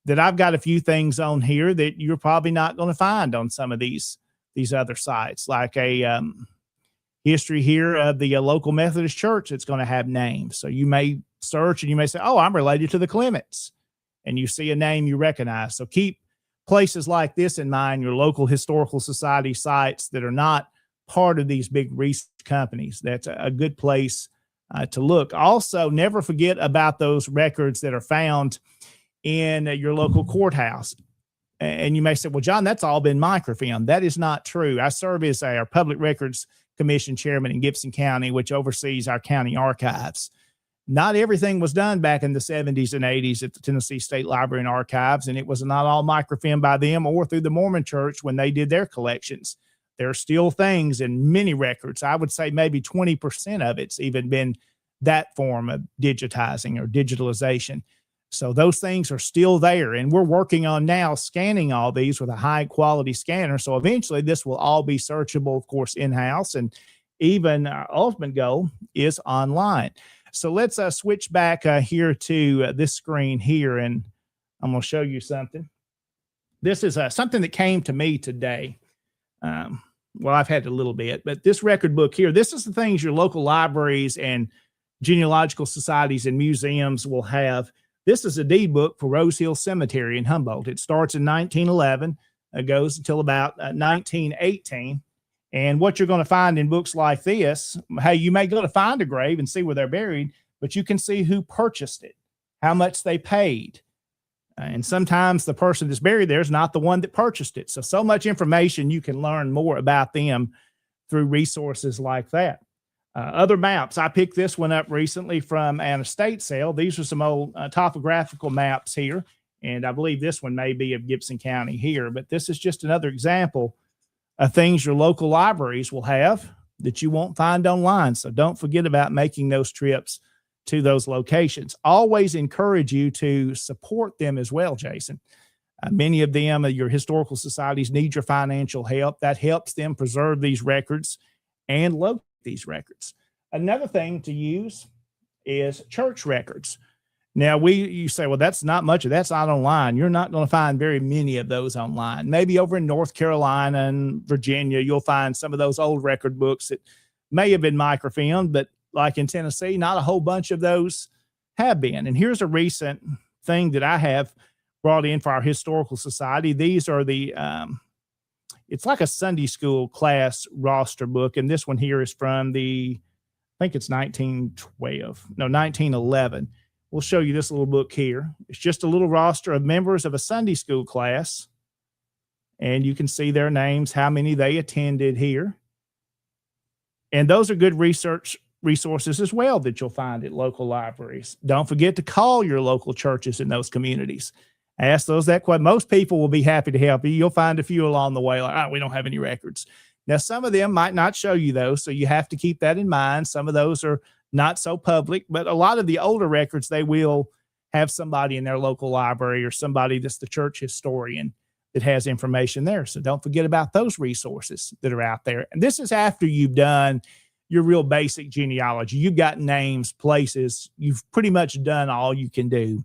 that I've got a few things on here that you're probably not going to find on some of these other sites, like a history here of the local Methodist Church that's going to have names. So you may search and you may say, oh, I'm related to the Clements, and you see a name you recognize. So keep places like this in mind, your local historical society sites that are not part of these big research companies. That's a good place to look. Also, never forget about those records that are found in your local courthouse. And you may say, well, John, that's all been microfilmed. That is not true. I serve as our Public Records Commission chairman in Gibson County, which oversees our county archives. Not everything was done back in the 70s and 80s at the Tennessee State Library and Archives, and it was not all microfilmed by them or through the Mormon Church when they did their collections. There are still things in many records. I would say maybe 20% of it's even been that form of digitizing or digitalization. So those things are still there, and we're working on now scanning all these with a high quality scanner. So eventually this will all be searchable, of course, in-house, and even our ultimate goal is online. So let's switch back here to this screen here, and I'm going to show you something. This is something that came to me today. Well, I've had a little bit, but this record book here, this is the things your local libraries and genealogical societies and museums will have. This is a deed book for Rose Hill Cemetery in Humboldt. It starts in 1911, goes until about 1918. And what you're going to find in books like this, hey, you may go to find a grave and see where they're buried, but you can see who purchased it, how much they paid. And sometimes the person that's buried there is not the one that purchased it. So much information, you can learn more about them through resources like that. Other maps, I picked this one up recently from an estate sale. These are some old topographical maps here, and I believe this one may be of Gibson County here, but this is just another example of things your local libraries will have that you won't find online. So don't forget about making those trips to those locations. Always encourage you to support them as well, Jason. Many of them, your historical societies, need your financial help. That helps them preserve these records and locate these records. Another thing to use is church records. Now, you say, well, that's not much of that's not online. You're not going to find very many of those online. Maybe over in North Carolina and Virginia, you'll find some of those old record books that may have been microfilmed, but like in Tennessee, not a whole bunch of those have been. And here's a recent thing that I have brought in for our historical society. These are the, it's like a Sunday school class roster book. And this one here is from I think it's 1911. We'll show you this little book here. It's just a little roster of members of a Sunday school class. And you can see their names, how many they attended here. And those are good research resources as well that you'll find at local libraries. Don't forget to call your local churches in those communities. Ask those that question. Most people will be happy to help you. You'll find a few along the way, like, we don't have any records. Now, some of them might not show you those, so you have to keep that in mind. Some of those are not so public, but a lot of the older records, they will have somebody in their local library or somebody that's the church historian that has information there. So don't forget about those resources that are out there. And this is after you've done your real basic genealogy. You've got names, places. You've pretty much done all you can do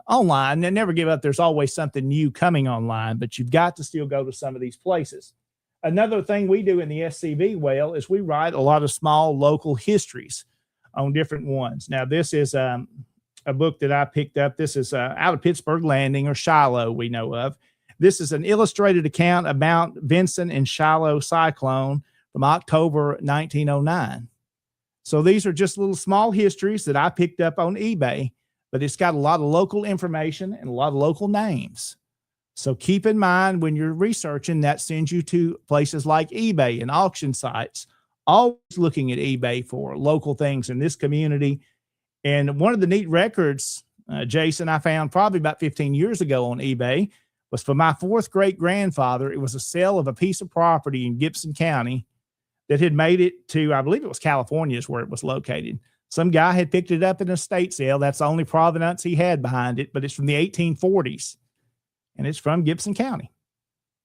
online. And never give up. There's always something new coming online, but you've got to still go to some of these places. Another thing we do in the SCV is we write a lot of small local histories on different ones. Now, this is a book that I picked up. This is out of Pittsburgh Landing, or Shiloh, we know of. This is an illustrated account about Vincent and Shiloh cyclone from October 1909. So these are just little small histories that I picked up on eBay, but it's got a lot of local information and a lot of local names. So keep in mind when you're researching, that sends you to places like eBay and auction sites, always looking at eBay for local things in this community. And one of the neat records, Jason, I found probably about 15 years ago on eBay was for my fourth great grandfather. It was a sale of a piece of property in Gibson County that had made it to, I believe it was California is where it was located. Some guy had picked it up in an estate sale. That's the only provenance he had behind it, but it's from the 1840s. And it's from Gibson County.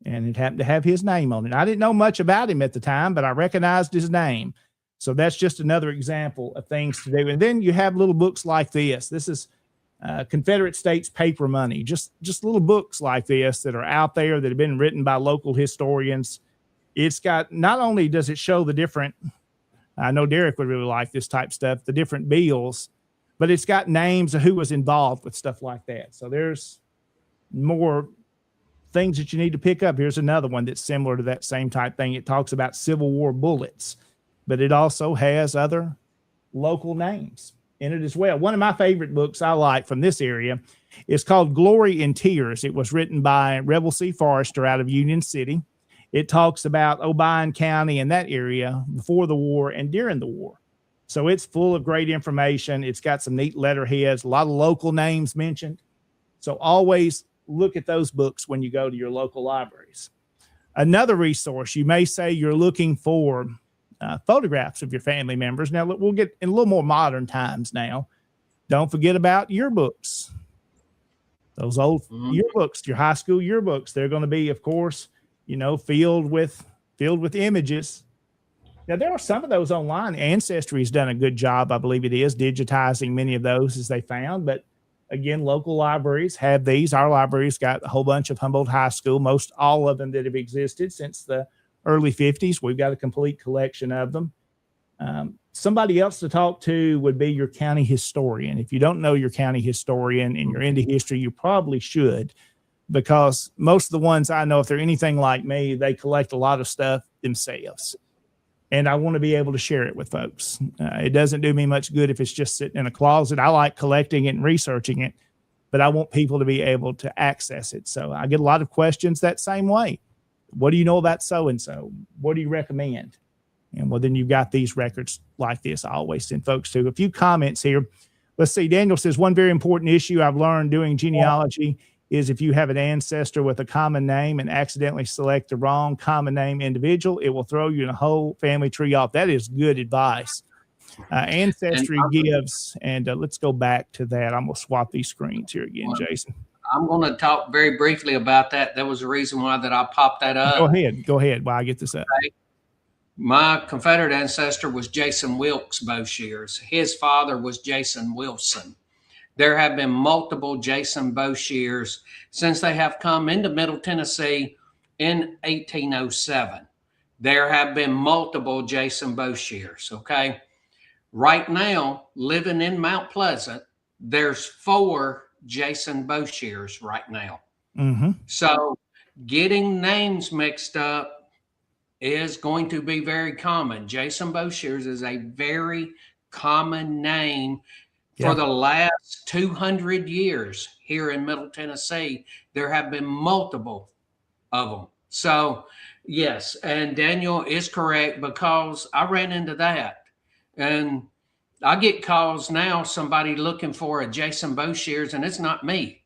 And it happened to have his name on it. I didn't know much about him at the time, but I recognized his name. So that's just another example of things to do. And then you have little books like this. This is Confederate States paper money. Just little books like this that are out there that have been written by local historians. It's got, not only does it show the different, I know Derek would really like this type stuff, the different bills, but it's got names of who was involved with stuff like that. So there's more things that you need to pick up. Here's another one that's similar to that same type thing. It talks about Civil War bullets, but it also has other local names in it as well. One of my favorite books I like from this area is called Glory in Tears. It was written by Rebel C. Forrester out of Union City. It talks about Obion County and that area before the war and during the war. So it's full of great information. It's got some neat letterheads, a lot of local names mentioned. So always look at those books when you go to your local libraries. Another resource, you may say you're looking for photographs of your family members. Now, we'll get in a little more modern times now. Don't forget about yearbooks. Those old yearbooks, your high school yearbooks, they're going to be, of course, filled with images. Now, there are some of those online. Ancestry has done a good job, I believe it is, digitizing many of those as they found. But again, local libraries have these. Our library's got a whole bunch of Humboldt High School, most all of them that have existed since the early 50s. We've got a complete collection of them. Somebody else to talk to would be your county historian. If you don't know your county historian and you're into history, you probably should, because most of the ones I know, if they're anything like me, they collect a lot of stuff themselves. And I want to be able to share it with folks. It doesn't do me much good if it's just sitting in a closet. I like collecting it and researching it, but I want people to be able to access it. So I get a lot of questions that same way. What do you know about so-and-so? What do you recommend? And well, then you've got these records like this. I always send folks to. A few comments here. Let's see. Daniel says, one very important issue I've learned doing genealogy is if you have an ancestor with a common name and accidentally select the wrong common name individual, it will throw you in a whole family tree off. That is good advice. Ancestry gives, and let's go back to that. I'm going to swap these screens here again, Jason. I'm going to talk very briefly about that. That was the reason why that I popped that up. Go ahead while I get this up. Okay. My Confederate ancestor was Jason Wilkes Bowshears. His father was Jason Wilson. There have been multiple Jason Bowshears since they have come into Middle Tennessee in 1807. there have been multiple Jason Boshiers. Okay. Right now, living in Mount Pleasant, there's 4 Jason Boshiers right now. Mm-hmm. So getting names mixed up is going to be very common. Jason Boshiers is a very common name. For the last 200 years here in Middle Tennessee, there have been multiple of them. So, yes, and Daniel is correct, because I ran into that. And I get calls now, somebody looking for a Jason Boshiers, and it's not me.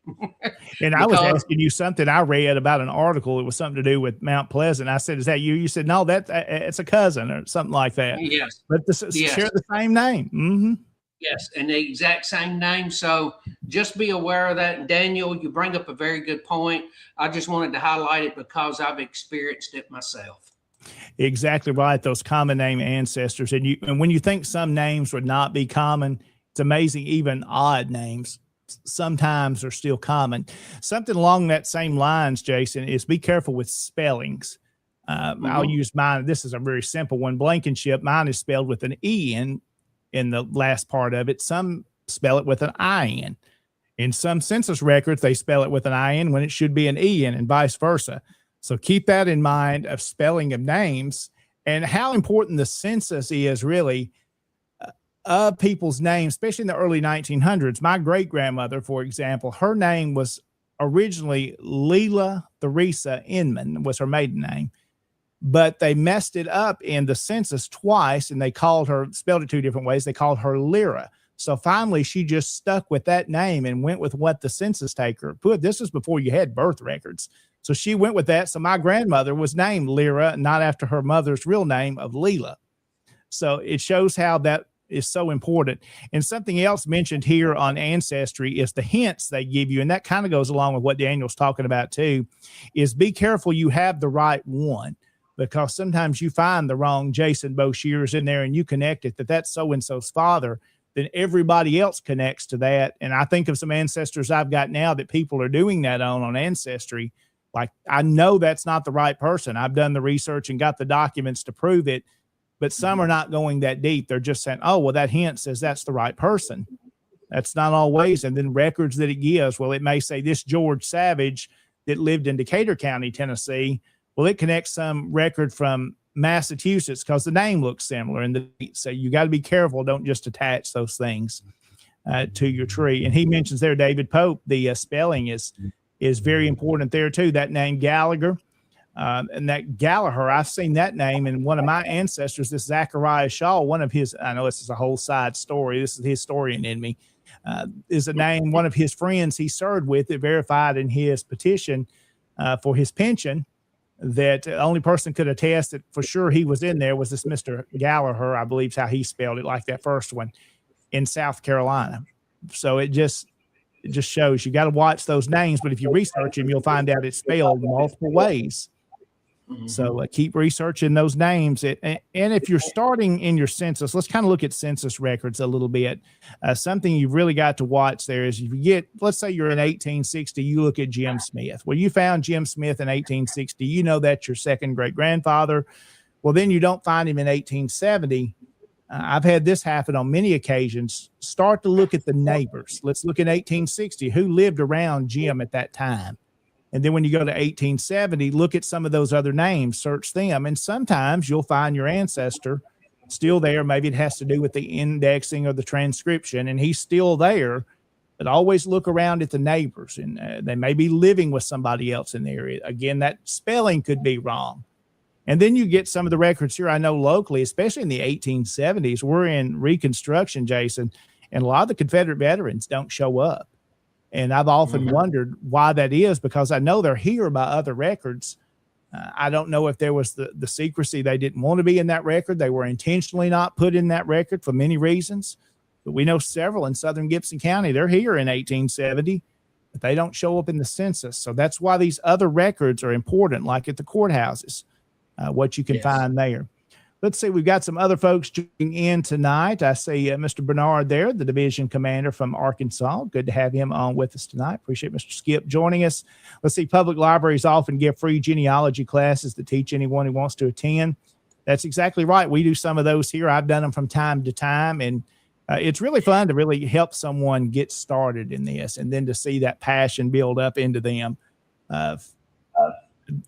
And I was asking you something I read about an article. It was something to do with Mount Pleasant. I said, "Is that you?" You said, "No, it's a cousin or something like that." Yes. But share the same name. Mm-hmm. Yes, and the exact same name. So just be aware of that. And Daniel, you bring up a very good point. I just wanted to highlight it because I've experienced it myself. Exactly right. Those common name ancestors. And when you think some names would not be common, it's amazing. Even odd names sometimes are still common. Something along that same lines, Jason, is be careful with spellings. I'll use mine. This is a very simple one. Blankenship. Mine is spelled with an E in the last part of it. Some spell it with an IN. In some census records, they spell it with an IN when it should be an EN, and vice versa. So keep that in mind of spelling of names and how important the census is really of people's names, especially in the early 1900s. My great-grandmother, for example, her name was originally Leela Theresa Inman was her maiden name. But they messed it up in the census twice, and they called her, spelled it 2 different ways. They called her Lyra. So finally, she just stuck with that name and went with what the census taker put. This was before you had birth records. So she went with that. So my grandmother was named Lyra, not after her mother's real name of Leela. So it shows how that is so important. And something else mentioned here on Ancestry is the hints they give you. And that kind of goes along with what Daniel's talking about too, is be careful you have the right one. Because sometimes you find the wrong Jason Boshiers in there and you connect it that's so-and-so's father, then everybody else connects to that. And I think of some ancestors I've got now that people are doing that on Ancestry. Like, I know that's not the right person. I've done the research and got the documents to prove it, but some are not going that deep. They're just saying, oh, well, that hint says that's the right person. That's not always. And then records that it gives, well, it may say this George Savage that lived in Decatur County, Tennessee. Well, it connects some record from Massachusetts because the name looks similar. And so you got to be careful. Don't just attach those things to your tree. And he mentions there, David Pope, the spelling is very important there too. That name Gallagher and that Gallagher, I've seen that name in one of my ancestors, this Zachariah Shaw, one of his, I know this is a whole side story. This is the historian in me, is a name one of his friends he served with that verified in his petition for his pension. That the only person could attest that for sure he was in there was this Mr. Gallagher, I believe is how he spelled it, like that first one, in South Carolina. So it just shows you got to watch those names, but if you research them, you'll find out it's spelled multiple ways. So keep researching those names. And if you're starting in your census, let's kind of look at census records a little bit. Something you've really got to watch there is if you get, let's say you're in 1860, you look at Jim Smith. Well, you found Jim Smith in 1860. You know that's your second great-grandfather. Well, then you don't find him in 1870. I've had this happen on many occasions. Start to look at the neighbors. Let's look at 1860. Who lived around Jim at that time? And then when you go to 1870, look at some of those other names, search them. And sometimes you'll find your ancestor still there. Maybe it has to do with the indexing or the transcription, and he's still there. But always look around at the neighbors, and they may be living with somebody else in the area. Again, that spelling could be wrong. And then you get some of the records here I know locally, especially in the 1870s. We're in Reconstruction, Jason, and a lot of the Confederate veterans don't show up. And I've often wondered why that is, because I know they're here by other records. I don't know if there was the secrecy. They didn't want to be in that record. They were intentionally not put in that record for many reasons. But we know several in southern Gibson County. They're here in 1870, but they don't show up in the census. So that's why these other records are important, like at the courthouses, what you can find there. Let's see, we've got some other folks joining in tonight. I see Mr. Bernard there, the division commander from Arkansas. Good to have him on with us tonight. Appreciate Mr. Skip joining us. Let's see, public libraries often give free genealogy classes to teach anyone who wants to attend. That's exactly right. We do some of those here. I've done them from time to time, and it's really fun to really help someone get started in this, and then to see that passion build up into them.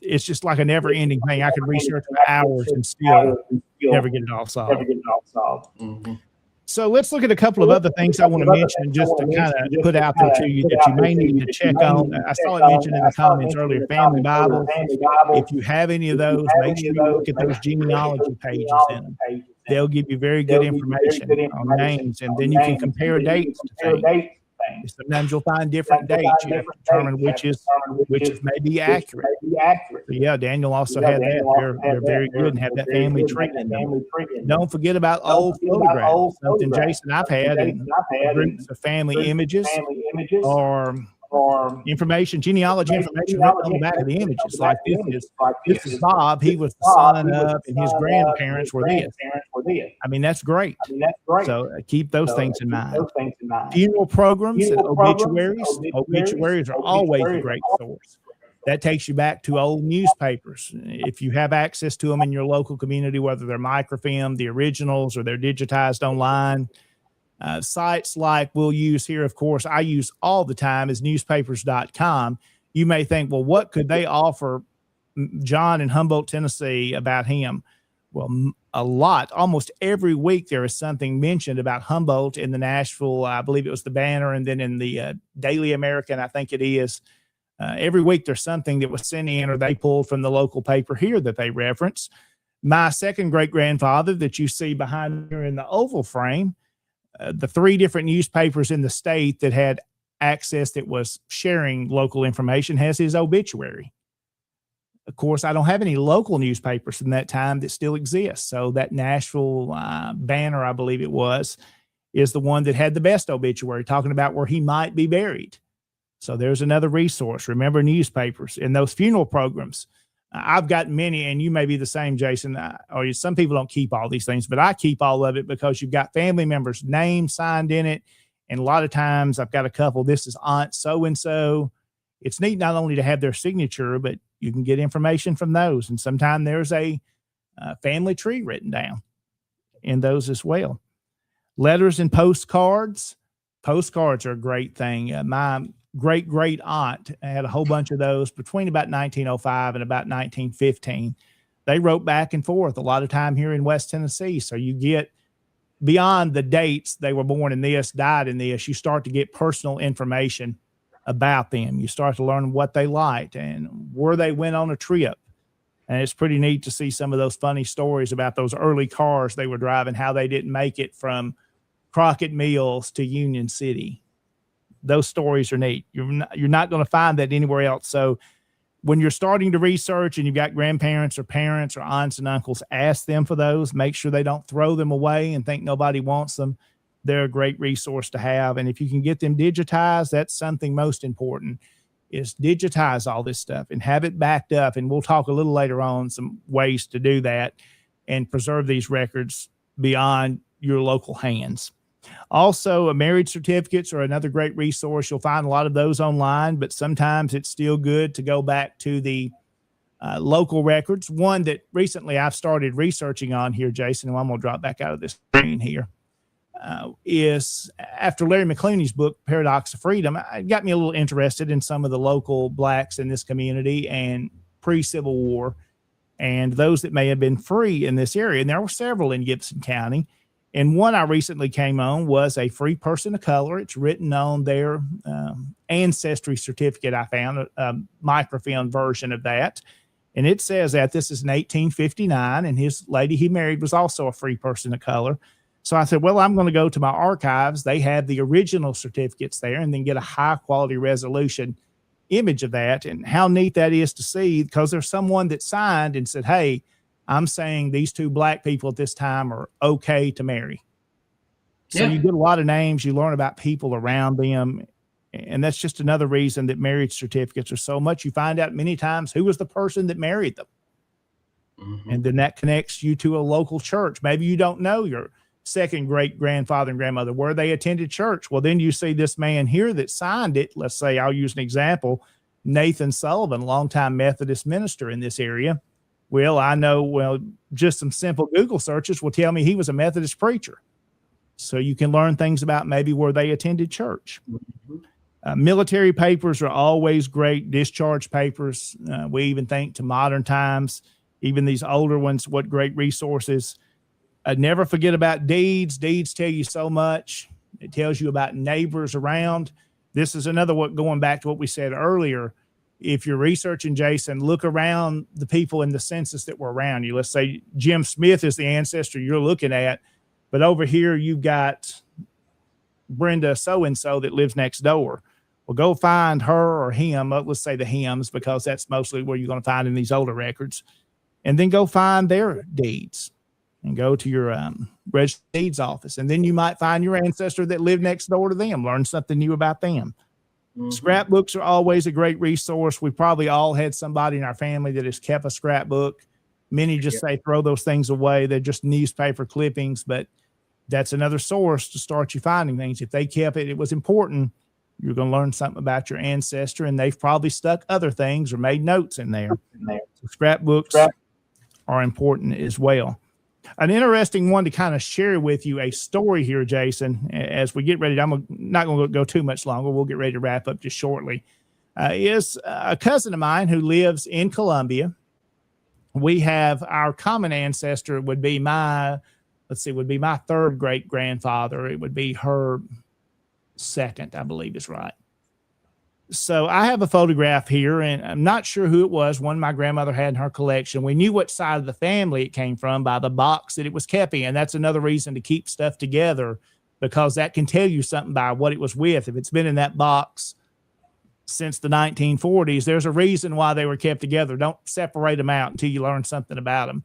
It's just like a never-ending thing. I could research for hours and still never get it all solved. Mm-hmm. So let's look at a couple of other things I want to mention just to kind of put out there to you that you may need to check on. I saw it mentioned in the comments earlier, Family Bible. If you have any of those, make sure you look at those genealogy pages in them. They'll give you very good information on names, and then you can compare dates to things. Sometimes you'll find different dates. You have to determine which is maybe accurate. So yeah, Daniel also had that. They're very good and have that family tree in them. Don't forget about old photographs. Something Jason I've had in groups of family images or information, genealogy information written on the back of the images. Like this is Bob. He was the son of, and his grandparents were this. I mean, that's great. So keep those things in mind. Funeral programs and obituaries. Obituaries are always a great source. That takes you back to old newspapers. If you have access to them in your local community, whether they're microfilm, the originals, or they're digitized online, sites like we'll use here, of course, I use all the time is newspapers.com. You may think, well, what could they offer John in Humboldt, Tennessee about him? Well, a lot. Almost every week there is something mentioned about Humboldt in the Nashville, I believe it was the Banner, and then in the Daily American, I think it is. Every week there's something that was sent in or they pulled from the local paper here that they reference. My second great-grandfather that you see behind here in the oval frame, the three different newspapers in the state that had access that was sharing local information has his obituary. Of course, I don't have any local newspapers from that time that still exist. So that Nashville Banner, I believe it was, is the one that had the best obituary, talking about where he might be buried. So there's another resource. Remember newspapers and those funeral programs. I've got many, and you may be the same, Jason, or some people don't keep all these things, but I keep all of it because you've got family members' names signed in it. And a lot of times I've got a couple, this is Aunt so-and-so. It's neat not only to have their signature, but you can get information from those. And sometimes there's a family tree written down in those as well. Letters and postcards. Postcards are a great thing. My great aunt had a whole bunch of those between about 1905 and about 1915. They wrote back and forth a lot of time here in West Tennessee. So you get beyond the dates they were born in this, died in this, you start to get personal information about them. You start to learn what they liked and where they went on a trip. And it's pretty neat to see some of those funny stories about those early cars they were driving, how they didn't make it from Crockett Mills to Union City. Those stories are neat. You're not going to find that anywhere else. So when you're starting to research and you've got grandparents or parents or aunts and uncles, ask them for those. Make sure they don't throw them away and think nobody wants them. They're a great resource to have. And if you can get them digitized, that's something most important, is digitize all this stuff and have it backed up. And we'll talk a little later on some ways to do that and preserve these records beyond your local hands. Also, marriage certificates are another great resource. You'll find a lot of those online, but sometimes it's still good to go back to the local records. One that recently I've started researching on here, Jason, and I'm going to drop back out of this screen here, is after Larry McClooney's book, Paradox of Freedom, it got me a little interested in some of the local blacks in this community and pre-Civil War and those that may have been free in this area. And there were several in Gibson County. And one I recently came on was a free person of color. It's written on their ancestry certificate. I found a microfilm version of that. And it says that this is in 1859, and his lady he married was also a free person of color. So I said, well, I'm going to go to my archives. They have the original certificates there, and then get a high quality resolution image of that. And how neat that is to see, because there's someone that signed and said, hey, I'm saying these two black people at this time are okay to marry. So you get a lot of names, you learn about people around them. And that's just another reason that marriage certificates are so much. You find out many times who was the person that married them. And then that connects you to a local church. Maybe you don't know your second great grandfather and grandmother, where they attended church. Well, then you see this man here that signed it. Let's say, I'll use an example, Nathan Sullivan, longtime Methodist minister in this area. Well, I know, just some simple Google searches will tell me he was a Methodist preacher. So you can learn things about maybe where they attended church. Military papers are always great. Discharge papers. We even think to modern times, even these older ones, what great resources. Never forget about deeds. Deeds tell you so much. It tells you about neighbors around. This is another one, going back to what we said earlier. If you're researching, Jason, look around the people in the census that were around you. Let's say Jim Smith is the ancestor you're looking at, but over here you've got Brenda so-and-so that lives next door. Well, go find her or him. Let's say the hymns, because that's mostly where you're going to find in these older records. And then go find their deeds and go to your registered deeds office. And then you might find your ancestor that lived next door to them, learn something new about them. Scrapbooks are always a great resource. We probably all had somebody in our family that has kept a scrapbook. Many just say throw those things away. They're just newspaper clippings, but that's another source to start you finding things. If they kept it, it was important. You're going to learn something about your ancestor, and they've probably stuck other things or made notes in there. So scrapbooks are important as well. An interesting one to kind of share with you, a story here, Jason, as we get ready. I'm not going to go too much longer. We'll get ready to wrap up just shortly. Is a cousin of mine who lives in Columbia. We have our common ancestor would be my third great grandfather. It would be her second, I believe is right. So I have a photograph here, and I'm not sure who it was. One my grandmother had in her collection. We knew what side of the family it came from by the box that it was kept in. That's another reason to keep stuff together, because that can tell you something by what it was with. If it's been in that box since the 1940s, there's a reason why they were kept together. Don't separate them out until you learn something about them.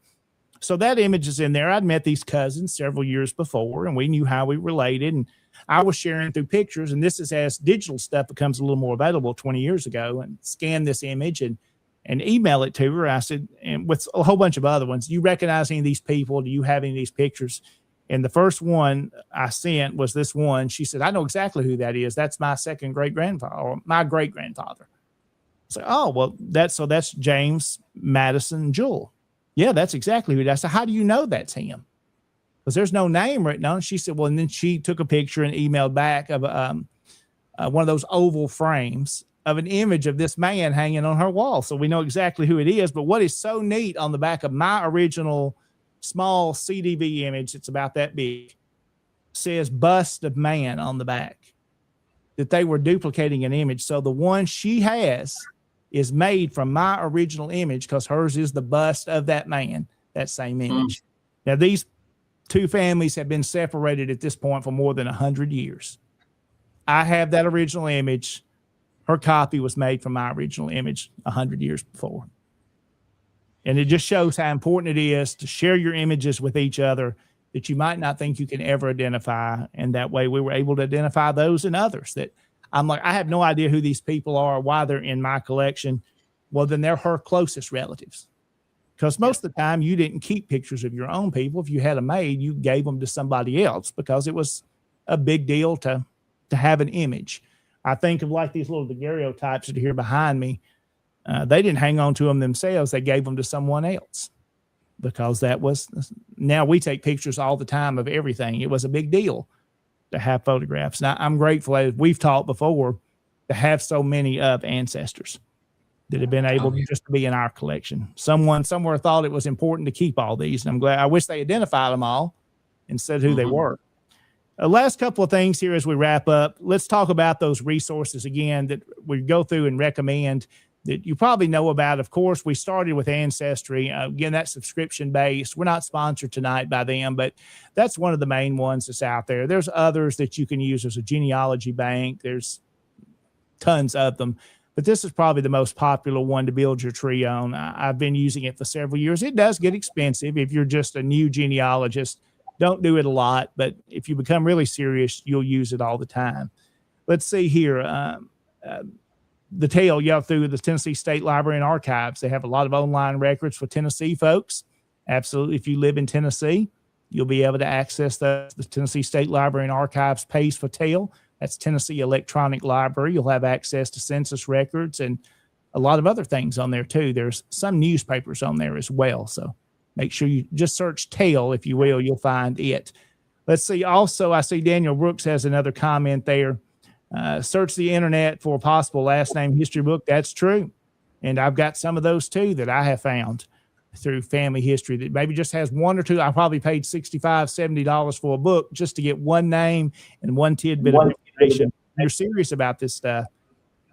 So that image is in there. I'd met these cousins several years before, and we knew how we related. And I was sharing through pictures, and this is as digital stuff becomes a little more available 20 years ago, and scan this image and email it to her. I said, and with a whole bunch of other ones, do you recognize any of these people? Do you have any of these pictures? And the first one I sent was this one. She said, I know exactly who that is. That's my second great grandfather, or my great grandfather. I said, oh, well, that's James Madison Jewell. Yeah, that's exactly who it is. I said, how do you know that's him? Because there's no name written on it. She said, well, and then she took a picture and emailed back of one of those oval frames of an image of this man hanging on her wall. So we know exactly who it is. But what is so neat, on the back of my original small CDV image, it's about that big, says bust of man on the back, that they were duplicating an image. So the one she has is made from my original image, because hers is the bust of that man, that same image. Now, these two families have been separated at this point for more than 100 years. I have that original image. Her copy was made from my original image 100 years before. And it just shows how important it is to share your images with each other that you might not think you can ever identify. And that way we were able to identify those and others that I'm like, I have no idea who these people are, why they're in my collection. Well, then they're her closest relatives. Because most of the time you didn't keep pictures of your own people. If you had them made, you gave them to somebody else, because it was a big deal to have an image. I think of like these little daguerreotypes that are here behind me. They didn't hang on to them themselves. They gave them to someone else, because now we take pictures all the time of everything. It was a big deal to have photographs. Now, I'm grateful, as we've talked before, to have so many of ancestors that have been able just to be in our collection. Someone somewhere thought it was important to keep all these, and I'm glad. I wish they identified them all and said who they were. Last couple of things here as we wrap up. Let's talk about those resources again that we go through and recommend that you probably know about. Of course, we started with Ancestry. Again, that's subscription-based. We're not sponsored tonight by them, but that's one of the main ones that's out there. There's others that you can use. There's a genealogy bank. There's tons of them. But this is probably the most popular one to build your tree on. I've been using it for several years. It does get expensive if you're just a new genealogist. Don't do it a lot, but if you become really serious, you'll use it all the time. Let's see here. the tale, through the Tennessee State Library and Archives. They have a lot of online records for Tennessee folks. Absolutely. If you live in Tennessee, you'll be able to access the Tennessee State Library and Archives pays for tale. That's Tennessee Electronic Library. You'll have access to census records and a lot of other things on there too. There's some newspapers on there as well. So make sure you just search tale, if you will, you'll find it. Let's see. Also, I see Daniel Brooks has another comment there. Search the internet for a possible last name history book. That's true. And I've got some of those too that I have found through family history that maybe just has one or two. I probably paid $65, $70 for a book just to get one name and one tidbit of information. If you're serious about this stuff,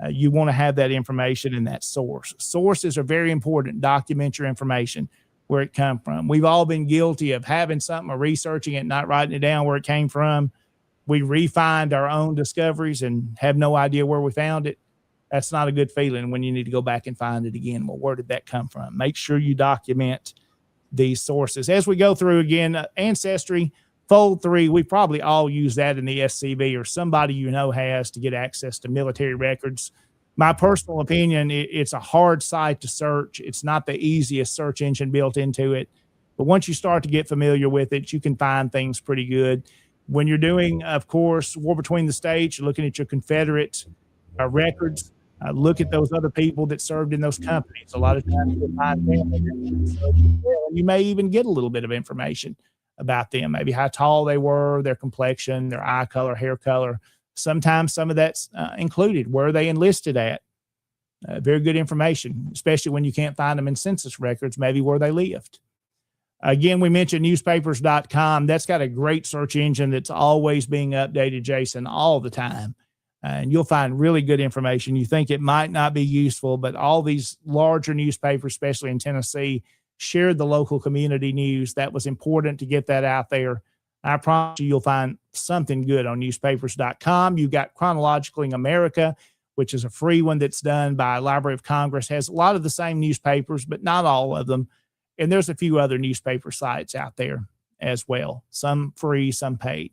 you want to have that information in that source. Sources are very important. Document your information, where it come from. We've all been guilty of having something or researching it, not writing it down where it came from. We refined our own discoveries and have no idea where we found it. That's not a good feeling when you need to go back and find it again. Well, where did that come from? Make sure you document these sources. As we go through again, Ancestry, Fold 3, we probably all use that in the SCB or somebody has to get access to military records. My personal opinion, it's a hard site to search. It's not the easiest search engine built into it. But once you start to get familiar with it, you can find things pretty good. When you're doing, of course, War Between the States, you're looking at your Confederate records. Look at those other people that served in those companies. A lot of times you'll find them. You may even get a little bit of information about them, maybe how tall they were, their complexion, their eye color, hair color. Sometimes some of that's included. Where are they enlisted at? Very good information, especially when you can't find them in census records, maybe where they lived. Again, we mentioned newspapers.com. That's got a great search engine that's always being updated, Jason, all the time. And you'll find really good information. You think it might not be useful, but all these larger newspapers, especially in Tennessee, shared the local community news. That was important to get that out there. I promise you'll find something good on newspapers.com. You've got Chronologically America, which is a free one that's done by Library of Congress, has a lot of the same newspapers, but not all of them. And there's a few other newspaper sites out there as well, some free, some paid.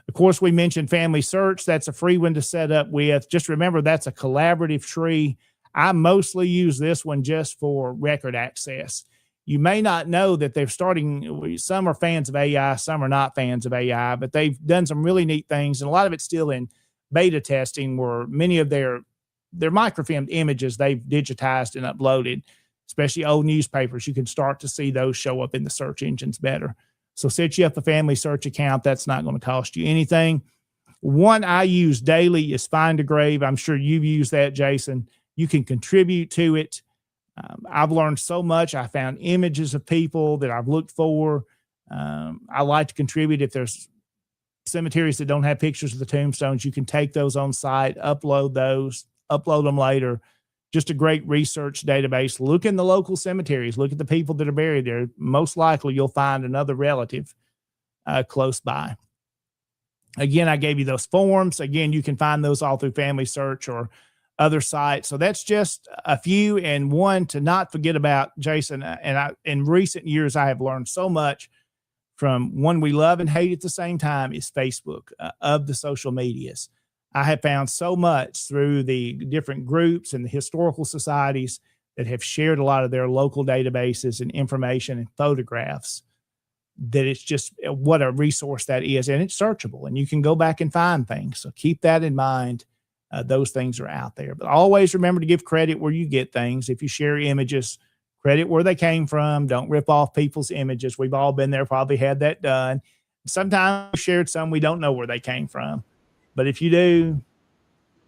Of course, we mentioned Family Search. That's a free one to set up with. Just remember, that's a collaborative tree. I mostly use this one just for record access. You may not know that they're starting, some are fans of AI, some are not fans of AI, but they've done some really neat things. And a lot of it's still in beta testing, where many of their microfilmed images they've digitized and uploaded, especially old newspapers. You can start to see those show up in the search engines better. So set you up a Family Search account. That's not going to cost you anything. One I use daily is Find a Grave. I'm sure you've used that, Jason. You can contribute to it. I've learned so much. I found images of people that I've looked for. I like to contribute. If there's cemeteries that don't have pictures of the tombstones, you can take those on site, upload them later. Just a great research database. Look in the local cemeteries. Look at the people that are buried there. Most likely you'll find another relative close by. Again, I gave you those forms. Again, you can find those all through Family Search or other sites. So that's just a few, and one to not forget about, Jason. And in recent years, I have learned so much from one we love and hate at the same time is Facebook, of the social medias. I have found so much through the different groups and the historical societies that have shared a lot of their local databases and information and photographs, that it's just what a resource that is. And it's searchable, and you can go back and find things. So keep that in mind. Those things are out there. But always remember to give credit where you get things. If you share images, credit where they came from. Don't rip off people's images. We've all been there, probably had that done. Sometimes we shared some we don't know where they came from. But if you do,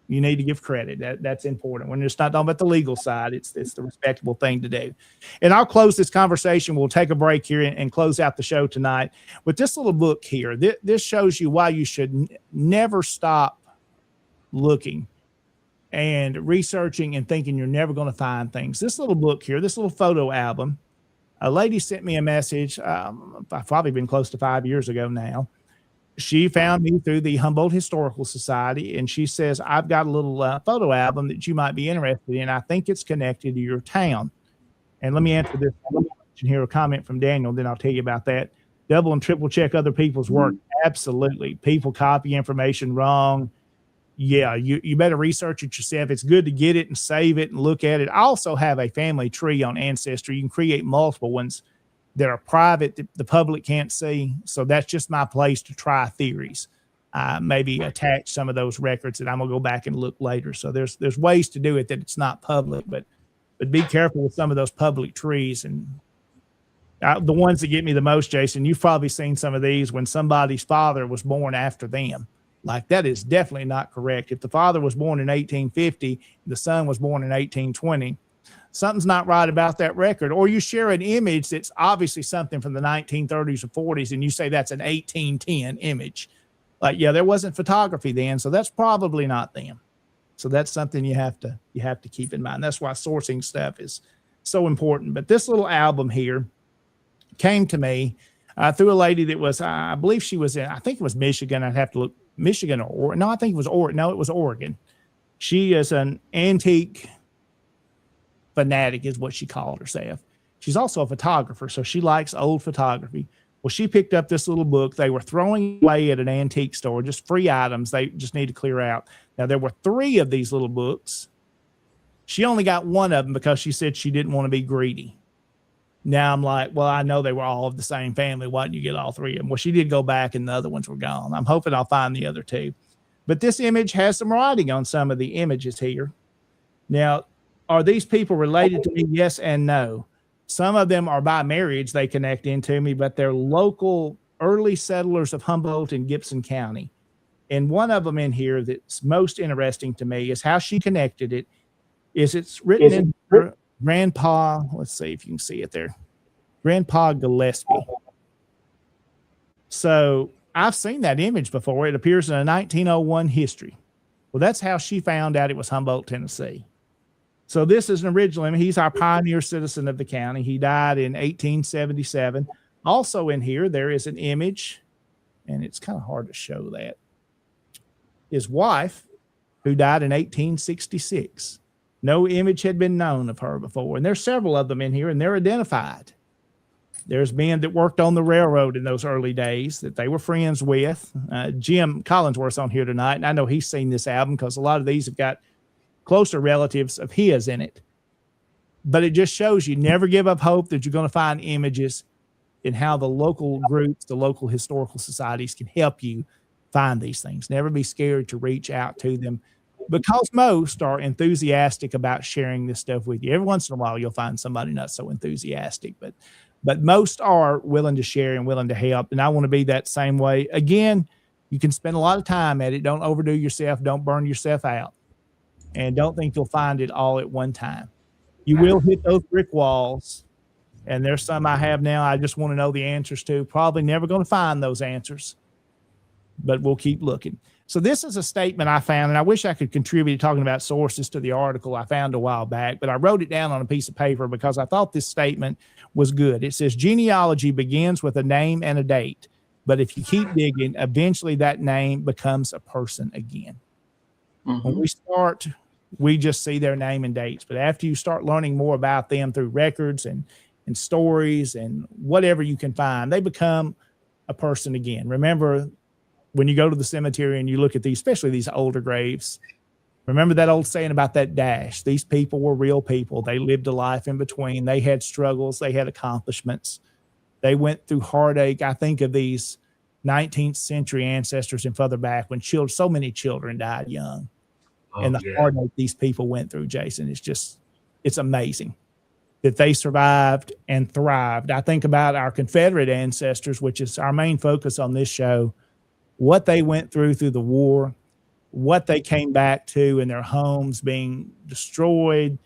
you need to give credit. That's important. When it's not talking about the legal side, it's the respectable thing to do. And I'll close this conversation. We'll take a break here and close out the show tonight with this little book here. This shows you why you should never stop looking and researching and thinking you're never going to find things. This little book here, this little photo album, a lady sent me a message. I've probably been close to 5 years ago now. She found me through the Humboldt Historical Society, and she says, I've got a little photo album that you might be interested in. I think it's connected to your town. And let me answer this. I can hear a comment from Daniel, then I'll tell you about that. Double and triple check other people's work. Absolutely. People copy information wrong. yeah, you better research it yourself. It's good to get it and save it and look at it. I also have a family tree on Ancestry. You can create multiple ones that are private that the public can't see. So that's just my place to try theories. Maybe attach some of those records that I'm gonna go back and look later. So there's ways to do it that it's not public, but be careful with some of those public trees. And the ones that get me the most, Jason, you've probably seen some of these when somebody's father was born after them. Like, that is definitely not correct. If the father was born in 1850, the son was born in 1820, something's not right about that record. Or you share an image that's obviously something from the 1930s or 40s, and you say that's an 1810 image. Like, yeah, there wasn't photography then, so that's probably not them. So that's something you have to keep in mind. That's why sourcing stuff is so important. But this little album here came to me through a lady that was, I believe she was in, I think it was Michigan. I'd have to look. Michigan or no, I think it was it was Oregon. She is an antique fanatic, is what she called herself. She's also a photographer, so she likes old photography. Well, she picked up this little book. They were throwing away at an antique store, just free items they just need to clear out. Now, there were 3 of these little books. She only got one of them because she said she didn't want to be greedy. Now I'm like, well, I know they were all of the same family. Why didn't you get all 3 of them? Well, she did go back and the other ones were gone. I'm hoping I'll find the other 2. But this image has some writing on some of the images here. Now, are these people related to me? Yes and no. Some of them are by marriage they connect into me, but they're local early settlers of Humboldt and Gibson County. And one of them in here that's most interesting to me is how she connected it. It's written in her grandpa, let's see if you can see it there, Grandpa Gillespie. So I've seen that image before. It appears in a 1901 history. Well, that's how she found out it was Humboldt, Tennessee. So this is an original image. He's our pioneer citizen of the county. He died in 1877. Also in here, there is an image, and it's kind of hard to show that. His wife, who died in 1866. No image had been known of her before. And there's several of them in here, and they're identified. There's men that worked on the railroad in those early days that they were friends with. Jim Collinsworth's on here tonight, and I know he's seen this album because a lot of these have got closer relatives of his in it. But it just shows you never give up hope that you're going to find images in how the local groups, the local historical societies can help you find these things. Never be scared to reach out to them, because most are enthusiastic about sharing this stuff with you. Every once in a while, you'll find somebody not so enthusiastic, but most are willing to share and willing to help. And I want to be that same way. Again, you can spend a lot of time at it. Don't overdo yourself. Don't burn yourself out. And don't think you'll find it all at one time. You will hit those brick walls. And there's some I have now I just want to know the answers to. Probably never going to find those answers, but we'll keep looking. So this is a statement I found, and I wish I could contribute talking about sources to the article I found a while back, but I wrote it down on a piece of paper because I thought this statement was good. It says, genealogy begins with a name and a date, but if you keep digging, eventually that name becomes a person again. Mm-hmm. When we start, we just see their name and dates, but after you start learning more about them through records and stories and whatever you can find, they become a person again. Remember, when you go to the cemetery and you look at these, especially these older graves, remember that old saying about that dash. These people were real people. They lived a life in between. They had struggles. They had accomplishments. They went through heartache. I think of these 19th century ancestors and further back when so many children died young. And the heartache these people went through, Jason, it's amazing that they survived and thrived. I think about our Confederate ancestors, which is our main focus on this show, what they went through the war, what they came back to in their homes being destroyed,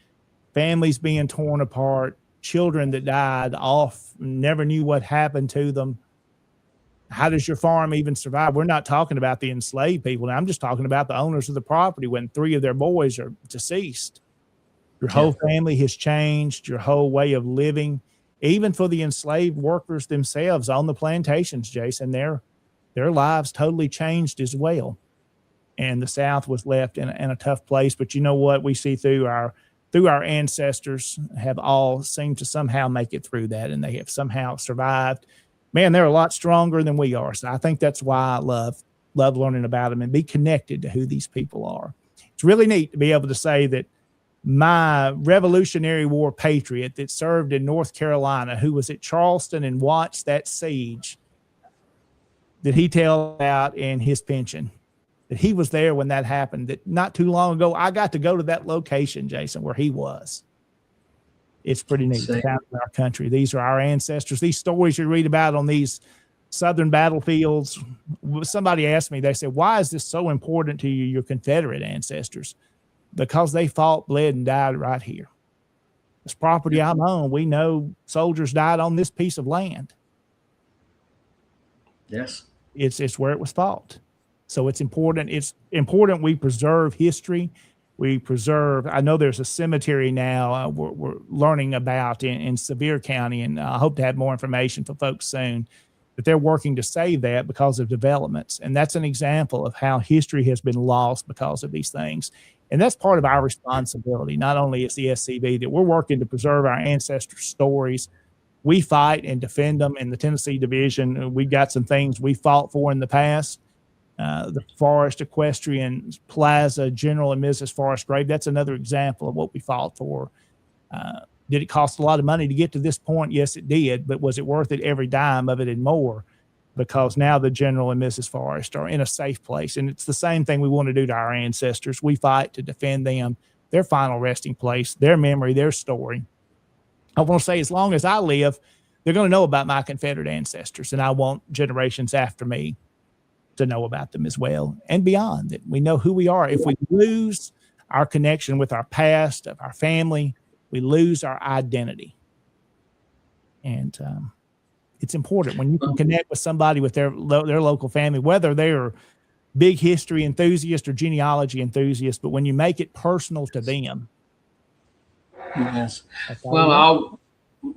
families being torn apart, children that died off, never knew what happened to them. How does your farm even survive? We're not talking about the enslaved people now. I'm just talking about the owners of the property when 3 of their boys are deceased. Your whole family has changed, your whole way of living, even for the enslaved workers themselves on the plantations, Jason, their lives totally changed as well. And the South was left in a tough place. But you know what? We see through our ancestors have all seemed to somehow make it through that, and they have somehow survived. Man, they're a lot stronger than we are. So I think that's why I love love learning about them and be connected to who these people are. It's really neat to be able to say that my Revolutionary War patriot that served in North Carolina, who was at Charleston and watched that siege, that he tell about in his pension, that he was there when that happened, that not too long ago, I got to go to that location, Jason, where he was. It's pretty neat to found in our country. These are our ancestors. These stories you read about on these Southern battlefields. Somebody asked me, they said, why is this so important to you, your Confederate ancestors? Because they fought, bled, and died right here. This property I'm on, we know soldiers died on this piece of land. Yes. It's where it was fought. So it's important. It's important we preserve history. We preserve, I know there's a cemetery now we're learning about in Sevier County, and I hope to have more information for folks soon, but they're working to save that because of developments. And that's an example of how history has been lost because of these things. And that's part of our responsibility, not only as the SCB, that we're working to preserve our ancestors' stories. We fight and defend them in the Tennessee Division. We've got some things we fought for in the past. The Forest Equestrian Plaza, General and Mrs. Forrest Grave, that's another example of what we fought for. Did it cost a lot of money to get to this point? Yes, it did. But was it worth it, every dime of it and more? Because now the General and Mrs. Forrest are in a safe place. And it's the same thing we want to do to our ancestors. We fight to defend them, their final resting place, their memory, their story. I want to say, as long as I live, they're going to know about my Confederate ancestors, and I want generations after me to know about them as well, and beyond, that we know who we are. If we lose our connection with our past, of our family, we lose our identity. And it's important when you can connect with somebody with their local family, whether they're big history enthusiast or genealogy enthusiast, but when you make it personal to them. Yes. Well,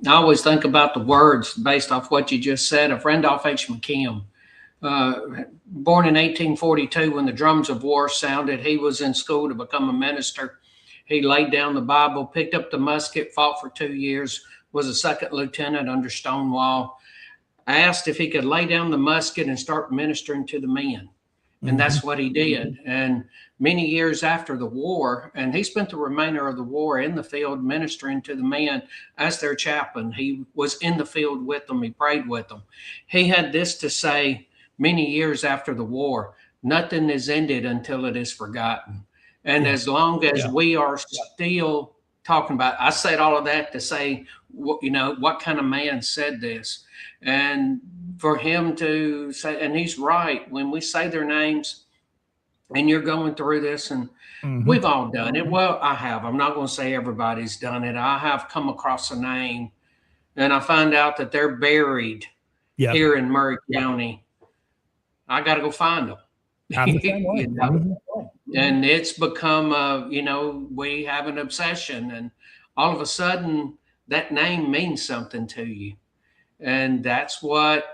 I always think about the words based off what you just said of Randolph H. McKim. Born in 1842, when the drums of war sounded, he was in school to become a minister. He laid down the Bible, picked up the musket, fought for 2 years, was a second lieutenant under Stonewall. Asked if he could lay down the musket and start ministering to the men. And that's what he did. And many years after the war, and he spent the remainder of the war in the field ministering to the men as their chaplain. He was in the field with them. He prayed with them. He had this to say many years after the war: nothing is ended until it is forgotten. And as long as we are still talking about, I said all of that to say, what kind of man said this? And for him to say, and he's right, when we say their names, and you're going through this, and we've all done it. Well, I have. I'm not going to say everybody's done it. I have come across a name, and I find out that they're buried here in Murray County. I got to go find them. And it's become, we have an obsession, and all of a sudden that name means something to you. And that's what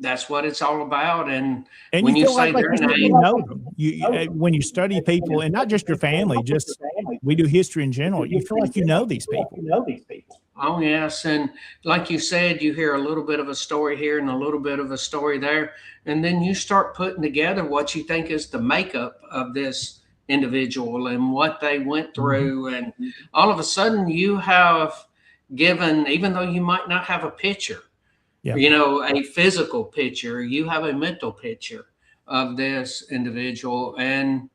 it's all about. And when you say their name, when you study people, and not just your family, just we do history in general, you feel like you know these people. Oh, yes. And like you said, you hear a little bit of a story here and a little bit of a story there. And then you start putting together what you think is the makeup of this individual and what they went through. And all of a sudden you have given, even though you might not have a picture, a physical picture, you have a mental picture of this individual. And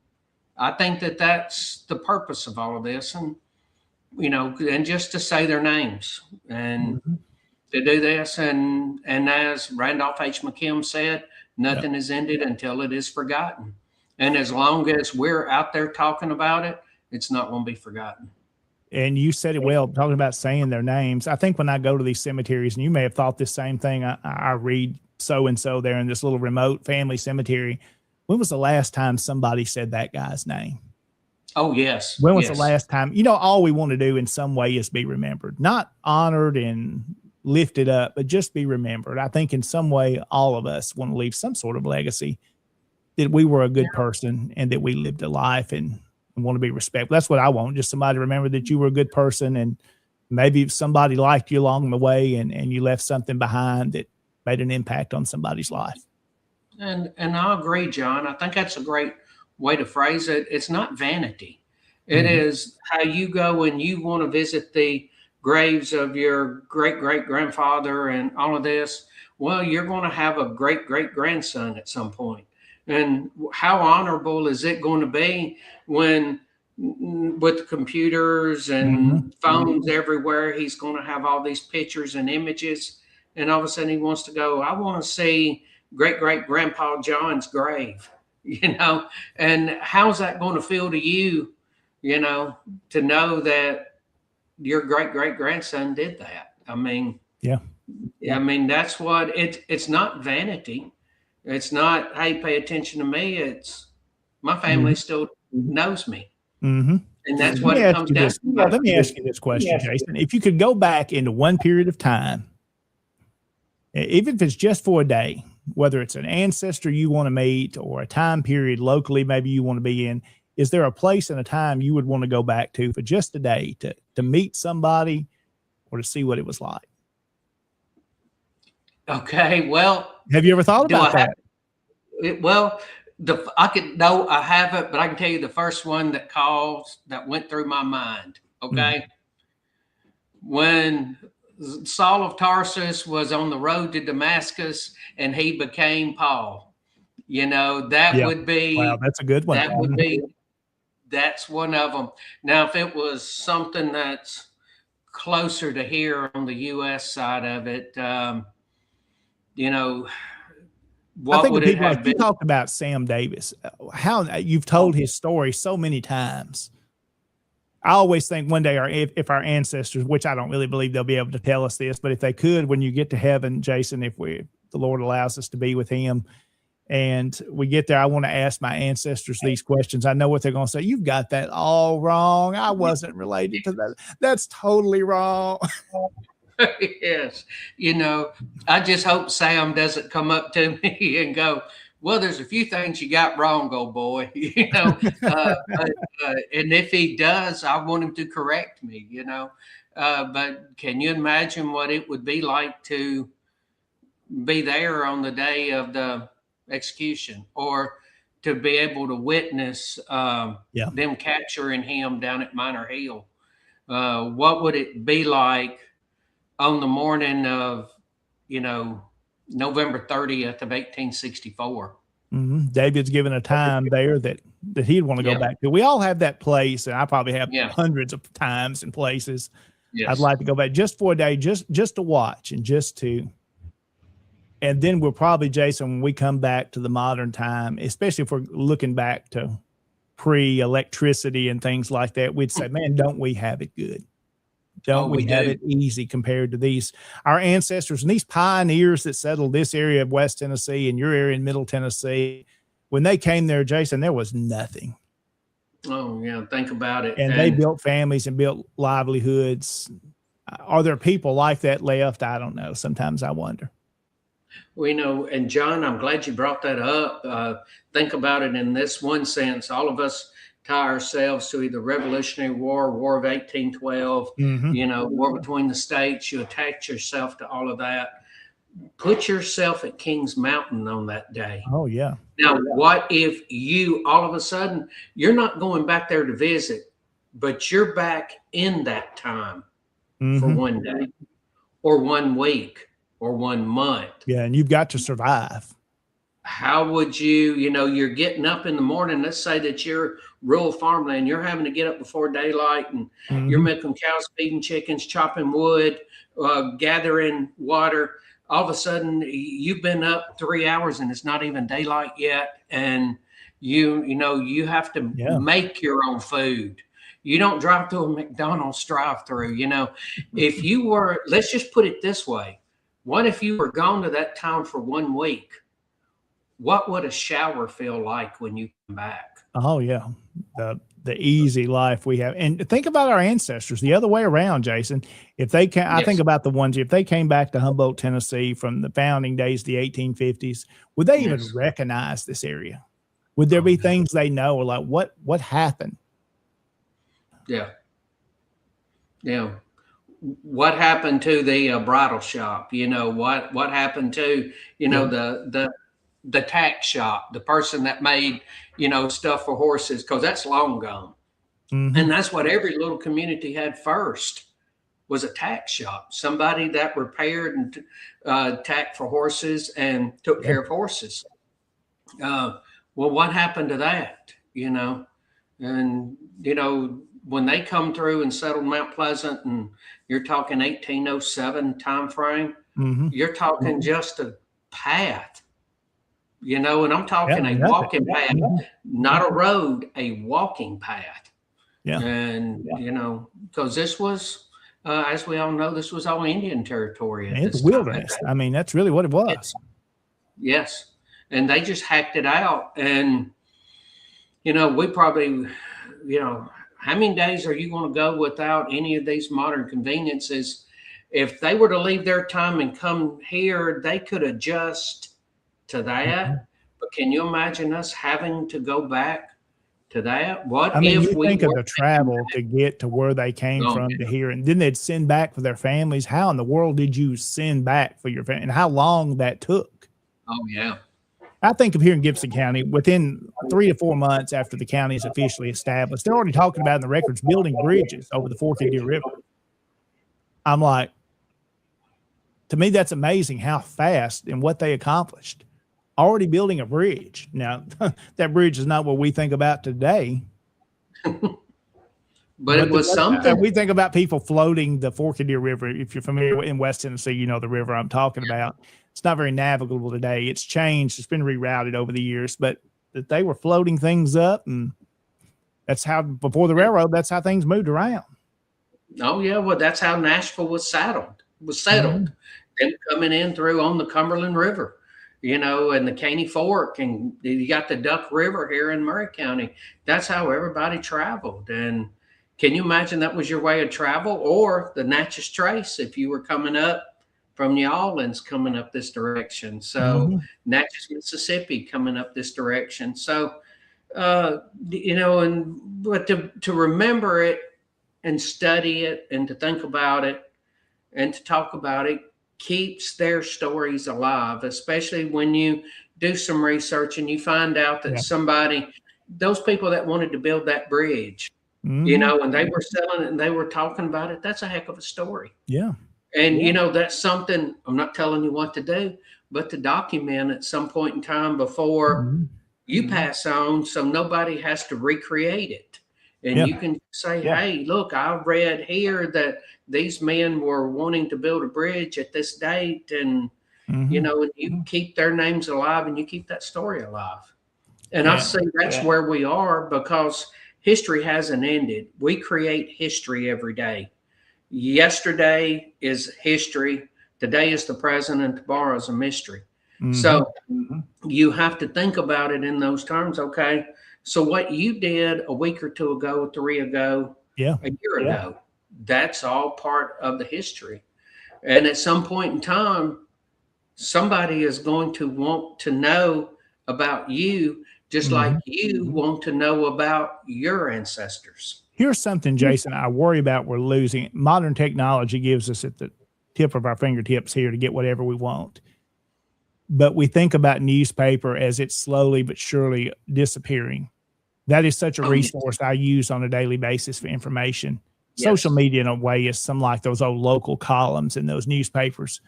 I think that that's the purpose of all of this. And, and just to say their names and to do this. And as Randolph H. McKim said, nothing is ended until it is forgotten. And as long as we're out there talking about it, it's not going to be forgotten. And you said it well, talking about saying their names. I think when I go to these cemeteries, and you may have thought this same thing, I read so-and-so there in this little remote family cemetery. When was the last time somebody said that guy's name? Oh, yes. When was the last time? All we want to do in some way is be remembered, not honored and lifted up, but just be remembered. I think in some way, all of us want to leave some sort of legacy that we were a good person and that we lived a life and want to be respectful. That's what I want. Just somebody to remember that you were a good person, and maybe somebody liked you along the way and you left something behind that made an impact on somebody's life. And I agree, John. I think that's a great way to phrase it. It's not vanity. It is how you go and you want to visit the graves of your great great grandfather and all of this. Well, you're going to have a great great grandson at some point. And how honorable is it going to be when, with the computers and phones everywhere, he's going to have all these pictures and images. And all of a sudden he wants to go, I want to see great great grandpa John's grave, and how's that going to feel to you, to know that your great great grandson did that? I mean, yeah. I mean, that's what it's not vanity. It's not, hey, pay attention to me. It's my family still knows me. And that's what it comes down to. Let me ask you this question, Jason. If you could go back into one period of time, even if it's just for a day, whether it's an ancestor you want to meet or a time period locally maybe you want to be in, is there a place and a time you would want to go back to for just a day to meet somebody or to see what it was like? Okay, well, have you ever thought about that? I haven't, but I can tell you the first one that went through my mind. Okay. When Saul of Tarsus was on the road to Damascus and he became Paul, would be, wow, that's a good one. That's one of them. Now, if it was something that's closer to here on the U.S. side of it, what I think would of it people have like been? you talked about Sam Davis, how you've told his story so many times. I always think one day if our ancestors, which I don't really believe they'll be able to tell us this, but if they could, when you get to heaven, Jason, the Lord allows us to be with him and we get there, I want to ask my ancestors these questions. I know what they're going to say. You've got that all wrong. I wasn't related to that. That's totally wrong. Yes. I just hope Sam doesn't come up to me and go, well, there's a few things you got wrong, old boy, and if he does, I want him to correct me, but can you imagine what it would be like to be there on the day of the execution or to be able to witness them capturing him down at Minor Hill? What would it be like on the morning of, November 30th of 1864? David's given a time there that he'd want to go back to. We all have that place, and I probably have hundreds of times and places I'd like to go back just for a day, just to watch and and then we'll probably, Jason, when we come back to the modern time, especially if we're looking back to pre-electricity and things like that, we'd say, man, don't we have it good? Don't we have it easy compared to our ancestors and these pioneers that settled this area of West Tennessee and your area in Middle Tennessee? When they came there, Jason, there was nothing. Oh, yeah. Think about it. And they built families and built livelihoods. Are there people like that left? I don't know. Sometimes I wonder. Well, and John, I'm glad you brought that up. Think about it in this one sense. All of us tie ourselves to either Revolutionary War, War of 1812, war between the states. You attach yourself to all of that. Put yourself at Kings Mountain on that day. Oh, yeah. Now, what if you, all of a sudden, you're not going back there to visit, but you're back in that time for one day or 1 week or 1 month? Yeah, and you've got to survive. How would you're getting up in the morning, let's say that you're rural farmland, you're having to get up before daylight and you're milking cows, feeding chickens, chopping wood, gathering water. All of a sudden you've been up 3 hours and it's not even daylight yet. And you have to make your own food. You don't drive through a McDonald's drive-through, if you were, let's just put it this way. What if you were gone to that town for 1 week? What would a shower feel like when you come back? Oh, yeah. The easy life we have. And think about our ancestors the other way around, Jason. If they can, I think about the ones, if they came back to Humboldt, Tennessee from the founding days, the 1850s, would they even recognize this area? Would there be things they know or like what happened? Yeah. Yeah. What happened to the bridal shop? What happened to, the tack shop, the person that made, stuff for horses, because that's long gone. Mhm. And that's what every little community had first, was a tack shop, somebody that repaired and tacked for horses and took care of horses. Well, what happened to that? And when they come through and settled Mount Pleasant, and you're talking 1807 time frame, Mhm. you're talking just a path, and I'm talking Yeah, a nothing. walking path, not a road, a walking path. Yeah. And because this was, as we all know, this was all Indian territory at It's this time. wilderness. I mean, that's really what it was. Yes. And they just hacked it out. And, we probably, how many days are you going to go without any of these modern conveniences? If they were to leave their time and come here, they could adjust to that. But can you imagine us having to go back to that? What I mean, if you we think of were the travel to get to where they came Oh, from yeah. to here, and then they'd send back for their families. How in the world did you send back for your family, and how long that took? Oh, yeah. I think of here in Gibson County, within 3 to 4 months after the county is officially established, they're already talking about in the records building bridges over the Forked Deer River. I'm like, to me, that's amazing how fast and what they accomplished. Already building a bridge. Now, that bridge is not what we think about today. But it was something. We think about people floating the Forked Deer River. If you're familiar in West Tennessee, you know the river I'm talking about. It's not very navigable today. It's changed. It's been rerouted over the years, but that they were floating things up, and that's how, before the railroad, that's how things moved around. Oh yeah, well that's how Nashville was settled. Them coming in through on the Cumberland River, and the Caney Fork, and you got the Duck River here in Murray County. That's how everybody traveled. And can you imagine that was your way of travel? Or the Natchez Trace if you were coming up from New Orleans, coming up this direction. So Natchez, Mississippi, coming up this direction. So but to remember it and study it and to think about it and to talk about it keeps their stories alive, especially when you do some research and you find out that those people that wanted to build that bridge, and they were selling it and they were talking about it, that's a heck of a story. Yeah. And, that's something, I'm not telling you what to do, but to document at some point in time before you pass on, so nobody has to recreate it. And you can say, hey, look, I read here that these men were wanting to build a bridge at this date. And, and you keep their names alive and you keep that story alive. And I see that's where we are, because history hasn't ended. We create history every day. Yesterday is history. Today is the present, and tomorrow is a mystery. So you have to think about it in those terms. Okay. So what you did a week or two ago, 3 ago, a year ago, that's all part of the history. And at some point in time, somebody is going to want to know about you, just like you want to know about your ancestors. Here's something, Jason, I worry about we're losing. Modern technology gives us at the tip of our fingertips here to get whatever we want. But we think about newspaper as it's slowly but surely disappearing. That is such a resource I use on a daily basis for information. Social media, in a way, is some like those old local columns in those newspapers.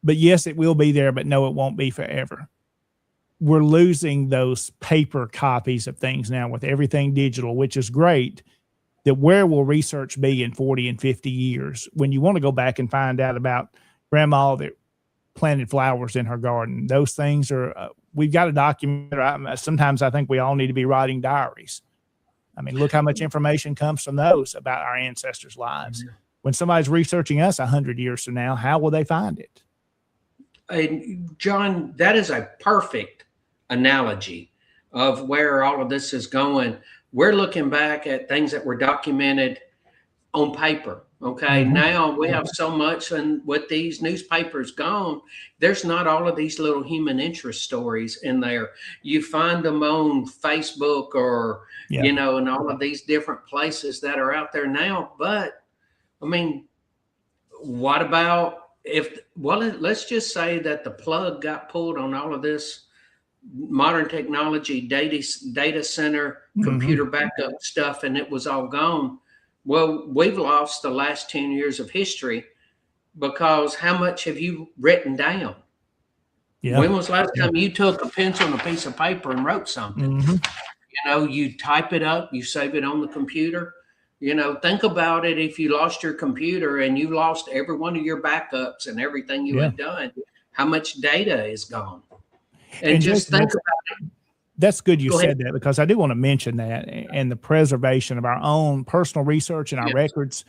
But yes, it will be there, but no, it won't be forever. We're losing those paper copies of things now with everything digital, which is great. That where will research be in 40 and 50 years when you want to go back and find out about grandma that planted flowers in her garden? Those things are, we've got to document. Sometimes I think we all need to be writing diaries. I mean, look how much information comes from those about our ancestors' lives. When somebody's researching us 100 years from now, how will they find it? And John, that is a perfect analogy of where all of this is going. We're looking back at things that were documented on paper. Okay. Now we have so much, and with these newspapers gone, there's not all of these little human interest stories in there. You find them on Facebook or, and all of these different places that are out there now. But I mean, what about let's just say that the plug got pulled on all of this modern technology, data center, computer backup stuff, and it was all gone. Well, we've lost the last 10 years of history, because how much have you written down? Yeah. When was the last time you took a pencil and a piece of paper and wrote something? You type it up, you save it on the computer. Think about it. If you lost your computer and you lost every one of your backups and everything you had done, how much data is gone? And just think about it. That's good you said that, because I do want to mention that, and the preservation of our own personal research and our records.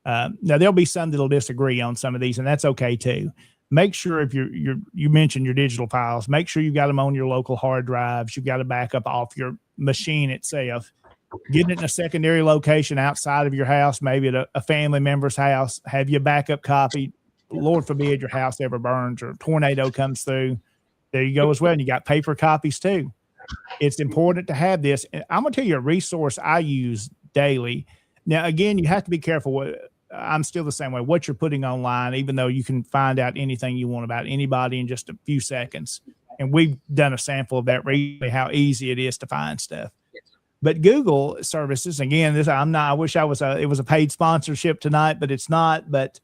Now, there'll be some that'll disagree on some of these, and that's okay too. Make sure, if you mentioned your digital files, make sure you've got them on your local hard drives. You've got to back up off your machine itself. Getting it in a secondary location outside of your house, maybe at a family member's house. Have your backup copy. Lord forbid your house ever burns or a tornado comes through. There you go as well. And you got paper copies too. It's important to have this. And I'm going to tell you a resource I use daily. Now, again, you have to be careful. I'm still the same way. What you're putting online, even though you can find out anything you want about anybody in just a few seconds. And we've done a sample of that recently, how easy it is to find stuff. But Google services, again, I wish it was a paid sponsorship tonight, but it's not. But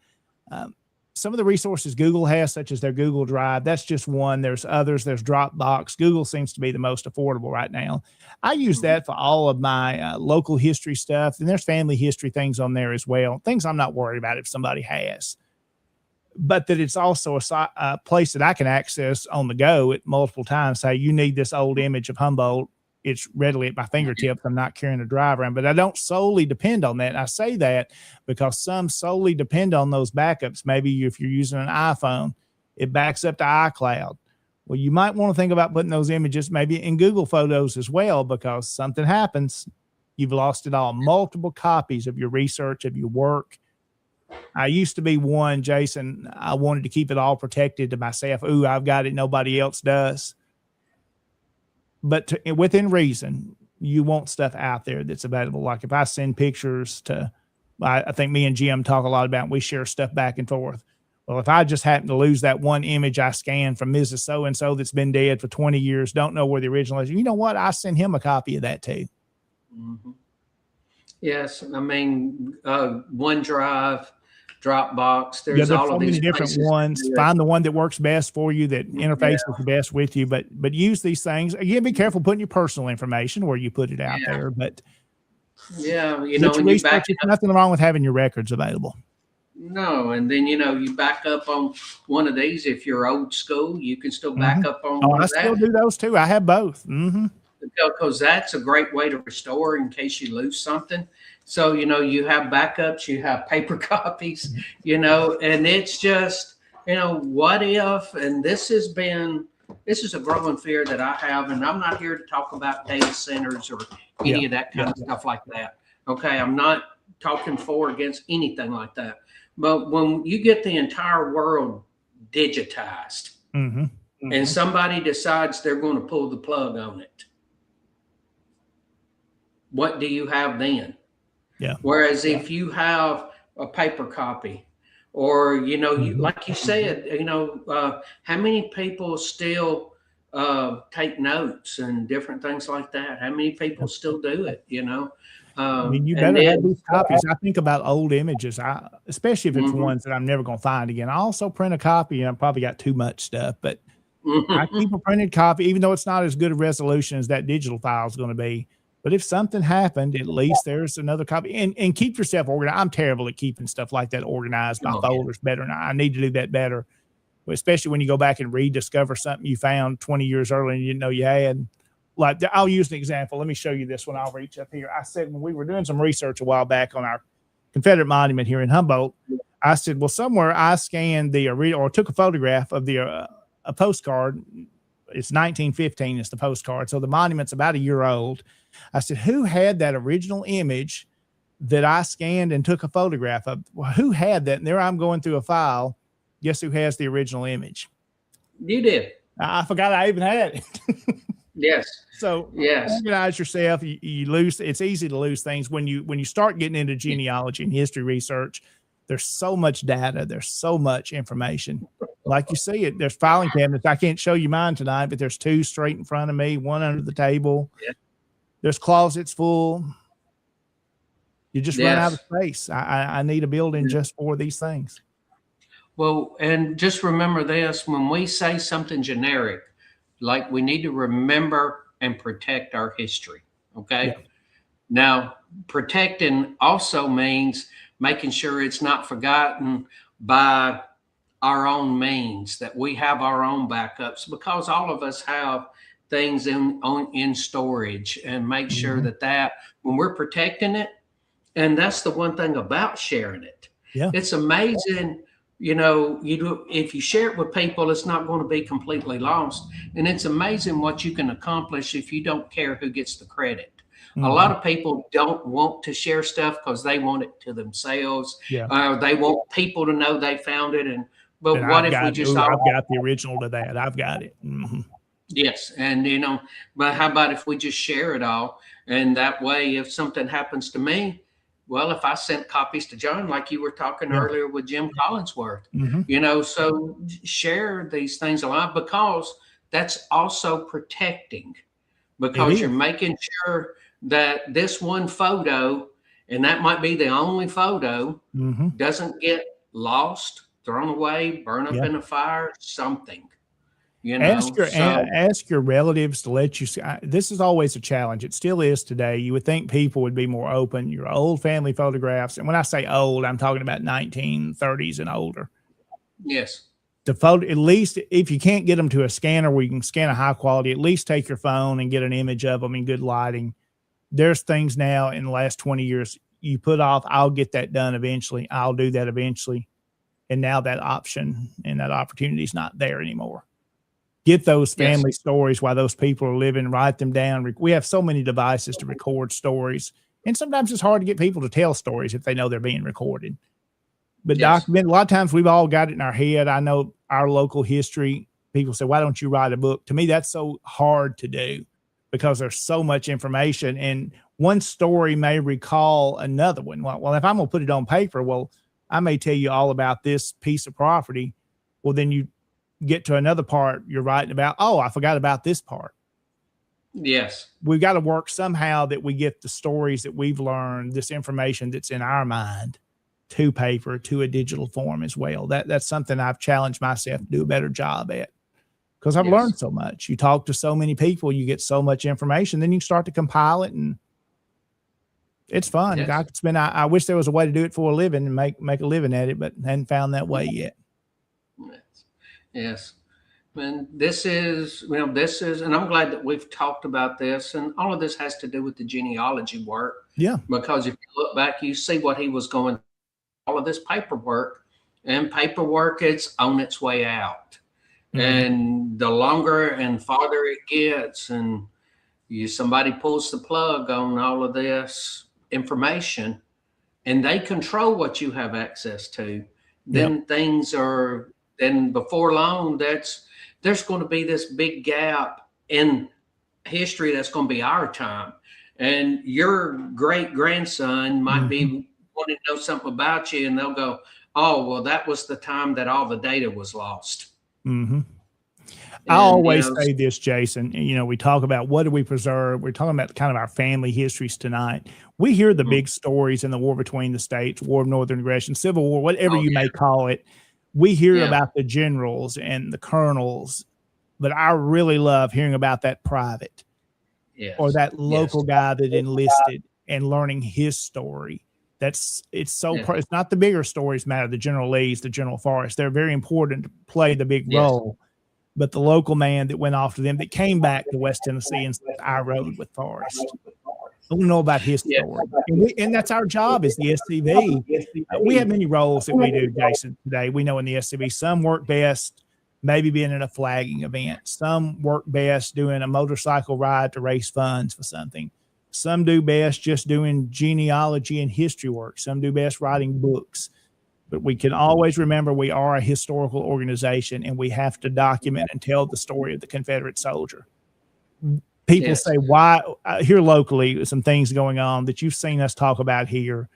some of the resources Google has, such as their Google Drive, that's just one. There's others. There's Dropbox. Google seems to be the most affordable right now. I use that for all of my local history stuff. And there's family history things on there as well. Things I'm not worried about if somebody has. But that it's also a place that I can access on the go at multiple times. Say, you need this old image of Humboldt. It's readily at my fingertips. I'm not carrying a drive around, but I don't solely depend on that. And I say that because some solely depend on those backups. Maybe if you're using an iPhone, it backs up to iCloud. Well, you might want to think about putting those images maybe in Google Photos as well, because something happens, you've lost it all. Multiple copies of your research, of your work. I used to be one, Jason, I wanted to keep it all protected to myself. Ooh, I've got it. Nobody else does. But within reason, you want stuff out there that's available. Like if I send pictures I think me and Jim talk a lot about, we share stuff back and forth. Well, if I just happen to lose that one image I scanned from Mrs. So-and-so that's been dead for 20 years, don't know where the original is, you know what? I send him a copy of that too. Yes. I mean, OneDrive, Dropbox. There's so all of these many different ones. Find the one that works best for you, that interfaces the best with you. But use these things. Again, be careful putting your personal information where you put it out there. But when you back there's nothing wrong with having your records available. No, and then you back up on one of these. If you're old school, you can still back up on. I still do those too. I have both. Because that's a great way to restore in case you lose something. So, you have backups, you have paper copies, and it's just, what if, and this is a growing fear that I have, and I'm not here to talk about data centers or any of that kind of stuff like that. Okay. I'm not talking for or against anything like that. But when you get the entire world digitized and somebody decides they're going to pull the plug on it, what do you have then? Yeah. Whereas if you have a paper copy, or like you said, how many people still take notes and different things like that? How many people still do it? I mean, you better have these copies. I think about old images, especially if it's ones that I'm never going to find again. I also print a copy, and I've probably got too much stuff, but I keep a printed copy, even though it's not as good a resolution as that digital file is going to be. But if something happened, at least there's another copy. And keep yourself organized. I'm terrible at keeping stuff like that organized. My folders better. And I need to do that better, especially when you go back and rediscover something you found 20 years earlier and you didn't know you had. Like, I'll use an example. Let me show you this one. I'll reach up here. I said, when we were doing some research a while back on our Confederate monument here in Humboldt, I said, well, somewhere I scanned or took a photograph of a postcard. It's 1915 is the postcard. So the monument's about a year old. I said, who had that original image that I scanned and took a photograph of? Well, who had that? And there I'm going through a file. Guess who has the original image? You did. I forgot I even had it. Yes. So organize yourself. You lose. It's easy to lose things when you start getting into genealogy and history research. There's so much data. There's so much information. Like you see it, there's filing cabinets. I can't show you mine tonight, but there's 2 straight in front of me, 1 under the table. Yeah. There's closets full. You just run out of Yes. space. I need a building just for these things. Well, and just remember this, when we say something generic, like we need to remember and protect our history. Okay. Yeah. Now, protecting also means making sure it's not forgotten by our own means, that we have our own backups, because all of us have things in storage, and make sure Mhm. that when we're protecting it, and that's the one thing about sharing it. Yeah. It's amazing. If you share it with people, it's not going to be completely lost. And it's amazing what you can accomplish if you don't care who gets the credit. A lot of people don't want to share stuff because they want it to themselves. Yeah. They want people to know they found it. But And what I've if we got, just I've all, got the original to that. I've got it. Mhm. yes. And, but how about if we just share it all? And that way, if something happens to me, well, if I sent copies to John, like you were talking Yeah. earlier with Jim Collinsworth, Mhm. so share these things a lot, because that's also protecting, because It you're is. making sure that this one photo, and that might be the only photo, Mhm. doesn't get lost, thrown away, burn up Yeah. in a fire, something, so Ask your relatives to let you see. This is always a challenge. It still is today. You would think people would be more open. Your old family photographs, and when I say old, I'm talking about 1930s and older. yes, The photo, at least if you can't get them to a scanner where you can scan a high quality, at least take your phone and get an image of them in good lighting. There's things now in the last 20 years you put off. I'll get that done eventually. I'll do that eventually. And now that option and that opportunity is not there anymore. Get those Yes. family stories while those people are living, write them down. We have so many devices to record stories. And sometimes it's hard to get people to tell stories if they know they're being recorded. But Yes. document, a lot of times we've all got it in our head. I know our local history, people say, why don't you write a book? To me, that's so hard to do because there's so much information, and one story may recall another one. Well, if I'm going to put it on paper, well, I may tell you all about this piece of property. Well, then you get to another part you're writing about. Oh, I forgot about this part. yes, We've got to work somehow that we get the stories that we've learned, this information that's in our mind, to paper, to a digital form as well. That's something I've challenged myself to do a better job at, because I've Yes. learned so much. You talk to so many people, you get so much information, then you start to compile it, and it's fun. Yes. I wish there was a way to do it for a living and make a living at it, but hadn't found that way yet. yes. And this is, and I'm glad that we've talked about this, and all of this has to do with the genealogy work, Yeah. because if you look back, you see what he was going, all of this paperwork, and paperwork, it's on its way out. Mhm. And the longer and farther it gets, and somebody pulls the plug on all of this information, and they control what you have access to, then then before long, there's going to be this big gap in history that's going to be our time. And your great grandson might be wanting to know something about you, and they'll go, oh, well, that was the time that all the data was lost. Mm-hmm. And, I always say this, Jason. We talk about what do we preserve. We're talking about kind of our family histories tonight. We hear the big stories in the war between the states, War of Northern Aggression, Civil War, whatever you may call it. We hear about the generals and the colonels, but I really love hearing about that private or that local guy that enlisted and learning his story. It's not the bigger stories matter, the General Lees, the General Forrest. They're very important to play the big role. But the local man that went off to them, that came back to West Tennessee and said, I rode with Forrest. I want to know about his story. And that's our job as the SCV. We have many roles that we do, Jason, today. We know in the SCV, some work best maybe being in a flagging event. Some work best doing a motorcycle ride to raise funds for something. Some do best just doing genealogy and history work. Some do best writing books. But we can always remember we are a historical organization, and we have to document and tell the story of the Confederate soldier. People say, why, here locally, some things going on that you've seen us talk about here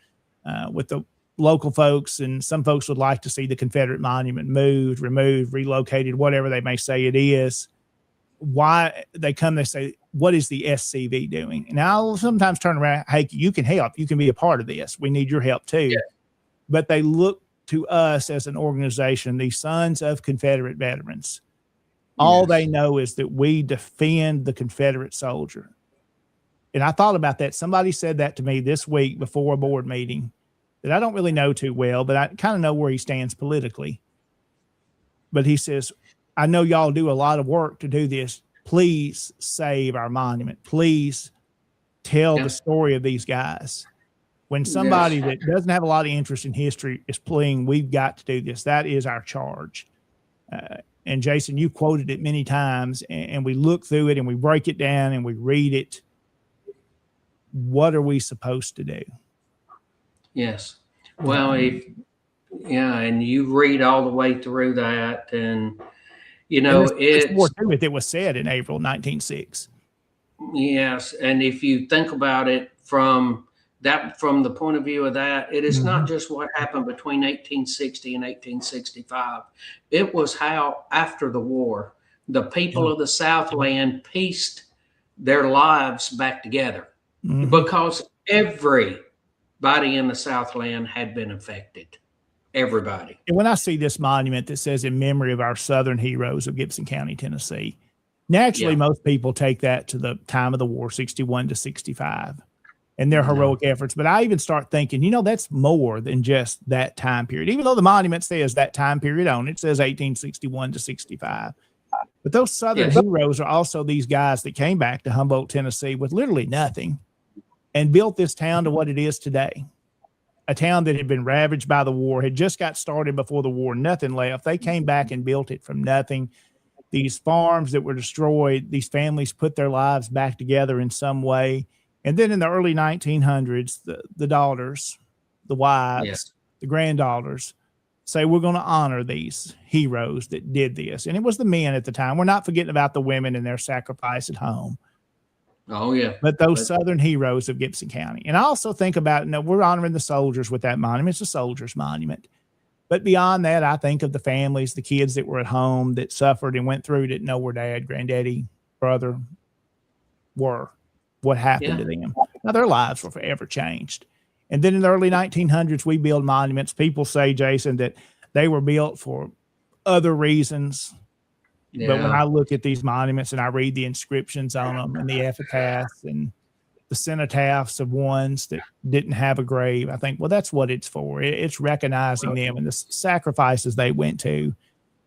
with the local folks and some folks would like to see the Confederate monument moved, removed, relocated, whatever they may say it is. Why they come, they say, what is the SCV doing? And I'll sometimes turn around, hey, you can help. You can be a part of this. We need your help too. Yeah. But they look to us as an organization, the Sons of Confederate Veterans. All they know is that we defend the Confederate soldier. And I thought about that. Somebody said that to me this week before a board meeting that I don't really know too well, but I kind of know where he stands politically. But he says, I know y'all do a lot of work to do this. Please save our monument. Please tell the story of these guys. When somebody that doesn't have a lot of interest in history is pleading, we've got to do this. That is our charge. And Jason, you quoted it many times, and we look through it and we break it down and we read it. What are we supposed to do? Yes. Well, and you read all the way through that, and it's more to it that was said in April 1906. Yes, and if you think about it from the point of view of that, it is not just what happened between 1860 and 1865. It was how, after the war, the people of the Southland pieced their lives back together, because everybody in the Southland had been affected. Everybody. And when I see this monument that says in memory of our Southern heroes of Gibson County, Tennessee, naturally most people take that to the time of the war, 61 to 65, and their heroic efforts. But I even start thinking, that's more than just that time period. Even though the monument says that time period on it, says 1861 to 65. But those Southern heroes are also these guys that came back to Humboldt, Tennessee with literally nothing and built this town to what it is today. A town that had been ravaged by the war, had just got started before the war, nothing left. They came back and built it from nothing. These farms that were destroyed, these families put their lives back together in some way. And then in the early 1900s, the daughters, the wives, the granddaughters say, we're going to honor these heroes that did this. And it was the men at the time. We're not forgetting about the women and their sacrifice at home. Oh, yeah. But those Southern heroes of Gibson County. And I also think about, we're honoring the soldiers with that monument. It's a soldier's monument. But beyond that, I think of the families, the kids that were at home that suffered and went through, didn't know where dad, granddaddy, brother were, what happened to them. Now, their lives were forever changed. And then in the early 1900s, we build monuments. People say, Jason, that they were built for other reasons. Yeah. But when I look at these monuments and I read the inscriptions on them and the epitaphs and the cenotaphs of ones that didn't have a grave, I think, well, that's what it's for. It's recognizing them and the sacrifices they went to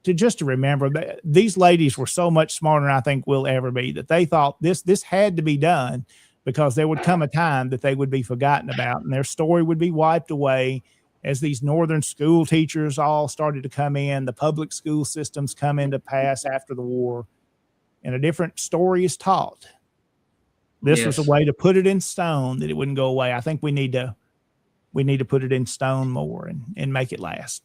just to remember that these ladies were so much smarter than I think we'll ever be, that they thought this had to be done because there would come a time that they would be forgotten about and their story would be wiped away. As these northern school teachers all started to come in, the public school systems come into pass after the war, and a different story is taught. This was a way to put it in stone that it wouldn't go away. I think we need to put it in stone more and make it last.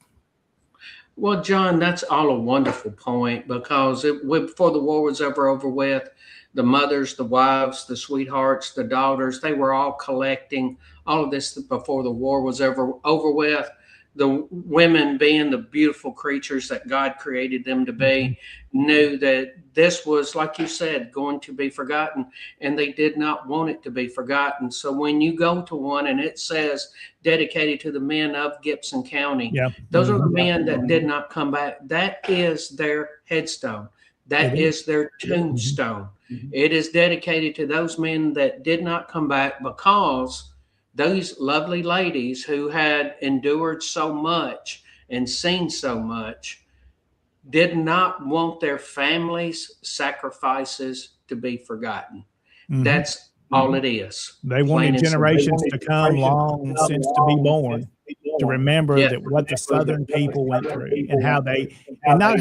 Well, John, that's all a wonderful point, because before the war was ever over with, the mothers, the wives, the sweethearts, the daughters, they were all collecting all of this before the war was ever over with. The women, being the beautiful creatures that God created them to be, knew that this was, like you said, going to be forgotten, and they did not want it to be forgotten. So when you go to one and it says dedicated to the men of Gibson County, those are the men that did not come back. That is their headstone. That is their tombstone. It is dedicated to those men that did not come back, because those lovely ladies who had endured so much and seen so much did not want their families' sacrifices to be forgotten. That's all it is. They wanted generations to come long since to be born to remember that what the Southern people went through and how they, and not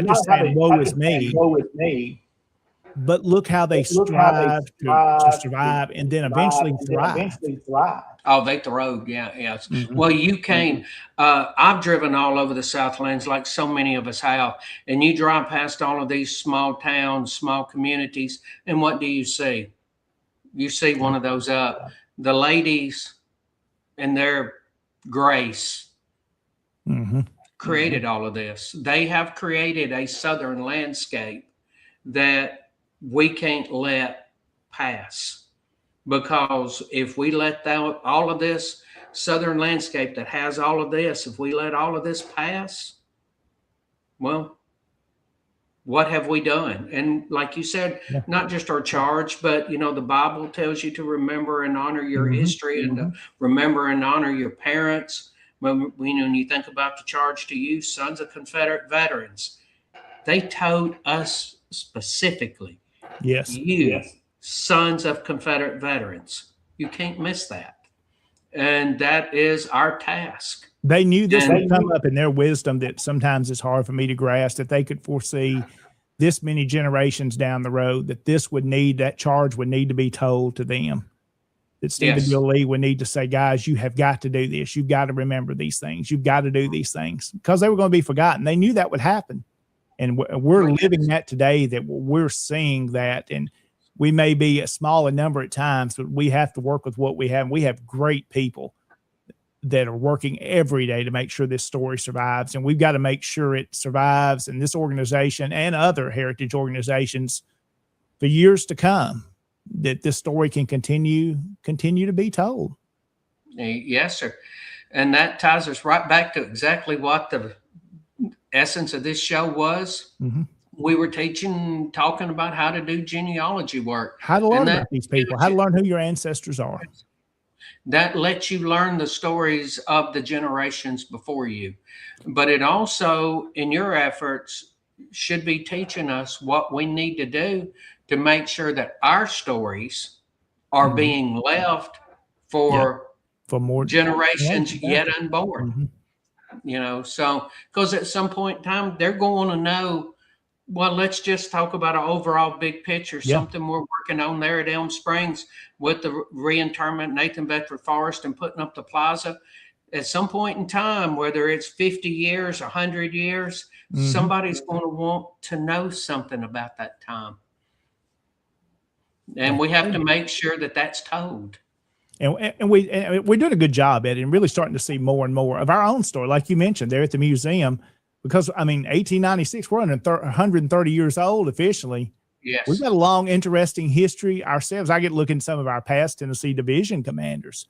just saying, woe is me, but look how they strive to survive and then eventually thrive. Oh, they throve. Yes. Well, you came, I've driven all over the Southlands like so many of us have, and you drive past all of these small towns, small communities, and what do you see? You see one of those, the ladies and their Grace Mm-hmm. created all of this. They have created a southern landscape that we can't let pass, because if we let all of this southern landscape that has all of this, if we let all of this pass, well, what have we done? And like you said, not just our charge, but the Bible tells you to remember and honor your history, and to remember and honor your parents. When you think about the charge to you, sons of Confederate veterans, they told us specifically, Yes. Sons of Confederate veterans, you can't miss that. And that is our task. They knew this would come up in their wisdom that sometimes it's hard for me to grasp, that they could foresee this many generations down the road, that charge would need to be told to them. That Stephen Bill Lee would need to say, guys, you have got to do this. You've got to remember these things. You've got to do these things, because they were going to be forgotten. They knew that would happen. And we're living that today, that we're seeing that. And we may be a smaller number at times, but we have to work with what we have. We have great people that are working every day to make sure this story survives. And we've got to make sure it survives in this organization and other heritage organizations for years to come, that this story can continue to be told. Yes, sir. And that ties us right back to exactly what the essence of this show was. We were talking about how to do genealogy work, how to learn about these people, how to learn who your ancestors are. That lets you learn the stories of the generations before you. But it also, in your efforts, should be teaching us what we need to do to make sure that our stories are being left for more generations yet unborn. So, because at some point in time, they're going to know, well, let's just talk about an overall big picture, something we're working on there at Elm Springs with the reinterment, Nathan Bedford Forrest, and putting up the plaza. At some point in time, whether it's 50 years, 100 years, somebody's going to want to know something about that time. And we have to make sure that that's told. And we're doing a good job at it, and really starting to see more and more of our own story. Like you mentioned there at the museum, because 1896, we're 130 years old officially. Yes. We've got a long, interesting history ourselves. I get looking at some of our past Tennessee division commanders.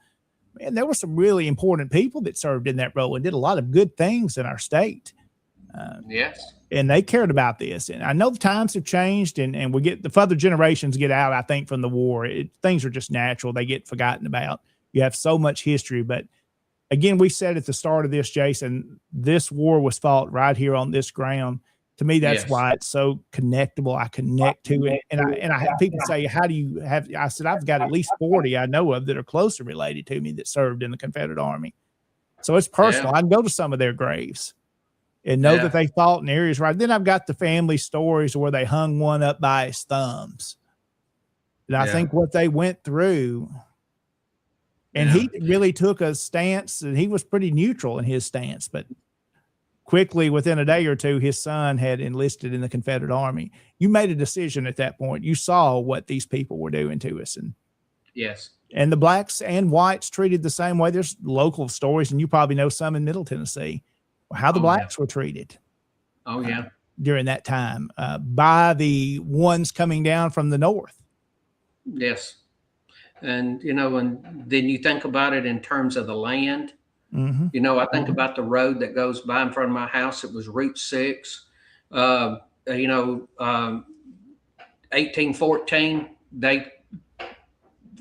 Man, there were some really important people that served in that role and did a lot of good things in our state. Yes. And they cared about this. And I know the times have changed, and we get the further generations get out, I think, from the war. Things are just natural. They get forgotten about. You have so much history. But again, we said at the start of this, Jason, this war was fought right here on this ground. To me, that's why it's so connectable. I connect to it. And I have people say, how do you have, I said, I've got at least 40 I know of that are closely related to me that served in the Confederate Army. So it's personal. I can go to some of their graves and know that they fought in areas right. Then I've got the family stories where they hung one up by his thumbs. And I think what they went through, and he really took a stance, and he was pretty neutral in his stance, but quickly within a day or two, his son had enlisted in the Confederate Army. You made a decision at that point. You saw what these people were doing to us. And the blacks and whites treated the same way. There's local stories, and you probably know some in Middle Tennessee, how the blacks were treated. During that time by the ones coming down from the north. Yes. And, and then you think about it in terms of the land. I think about the road that goes by in front of my house. It was Route 6. 1814, they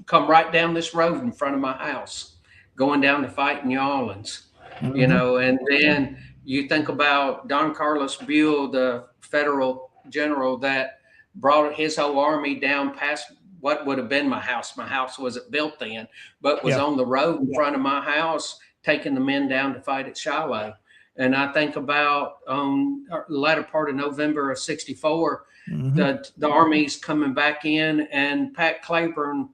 come right down this road in front of my house, going down to fight in New Orleans. And then you think about Don Carlos Buell, the Federal general that brought his whole army down past what would have been my house. My house wasn't built then, but was on the road in front of my house, taking the men down to fight at Shiloh. And I think about the latter part of November of 64, the Army's coming back in, and Pat Claiborne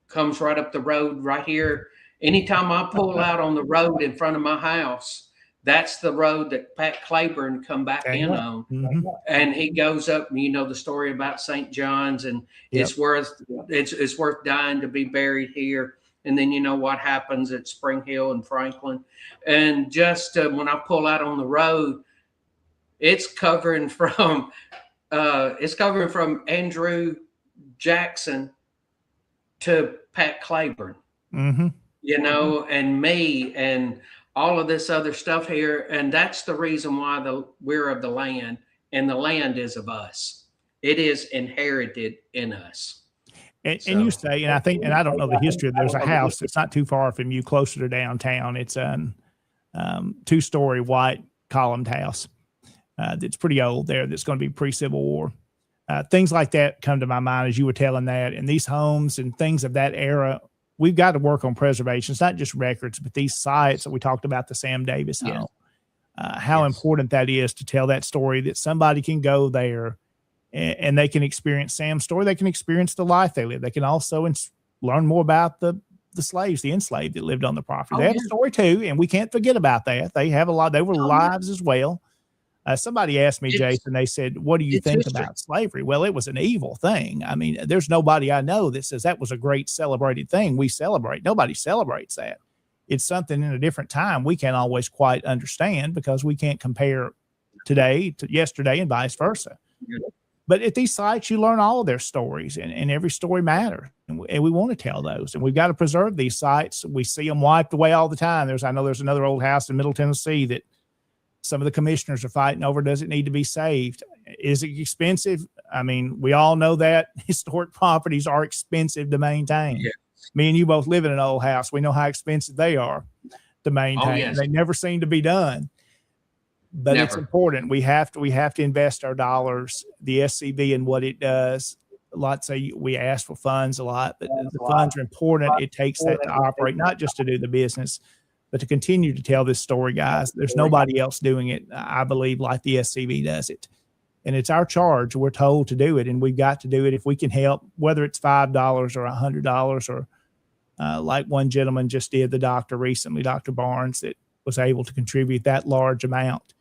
comes right up the road right here. Anytime I pull out on the road in front of my house, that's the road that Pat Claiborne come back in on. And he goes up, the story about St. John's, and it's worth dying to be buried here. and then you know what happens at Spring Hill and Franklin. And just when I pull out on the road, it's covering from Andrew Jackson to Pat Claiborne, you know, and me and all of this other stuff here. And that's the reason why we're of the land, and the land is of us. It is inherited in us. And you say, and I think, and I don't know the history, there's a house that's not too far from you, closer to downtown. It's a 2-story white columned house that's pretty old there, that's going to be pre-Civil War. Things like that come to my mind as you were telling that. And these homes and things of that era, we've got to work on preservation. It's not just records, but these sites that we talked about, the Sam Davis home, how important that is to tell that story, that somebody can go there and they can experience Sam's story. They can experience the life they live. They can also learn more about the slaves, the enslaved that lived on the property. They have a story too, and we can't forget about that. They have a lot. They were lives as well. Somebody asked me, Jason, they said, what do you think about slavery? Well, it was an evil thing. I mean, there's nobody I know that says that was a great celebrated thing. We celebrate. Nobody celebrates that. It's something in a different time we can't always quite understand, because we can't compare today to yesterday and vice versa. But at these sites, you learn all of their stories, and every story matters. And we want to tell those, and we've got to preserve these sites. We see them wiped away all the time. I know there's another old house in Middle Tennessee that some of the commissioners are fighting over. Does it need to be saved? Is it expensive? I mean, we all know that historic properties are expensive to maintain. Yeah. Me and you both live in an old house. We know how expensive they are to maintain. Yes. They never seem to be done. But it's important. We have to invest our dollars, the SCB, and what it does. We ask for funds a lot, but the funds are important. It takes that to operate, not just to do the business, but to continue to tell this story, guys. There's nobody else doing it, I believe, like the SCB does it. And it's our charge. We're told to do it, and we've got to do it if we can help, whether it's $5 or $100 or like one gentleman just did, the doctor recently, Dr. Barnes, that was able to contribute that large amount.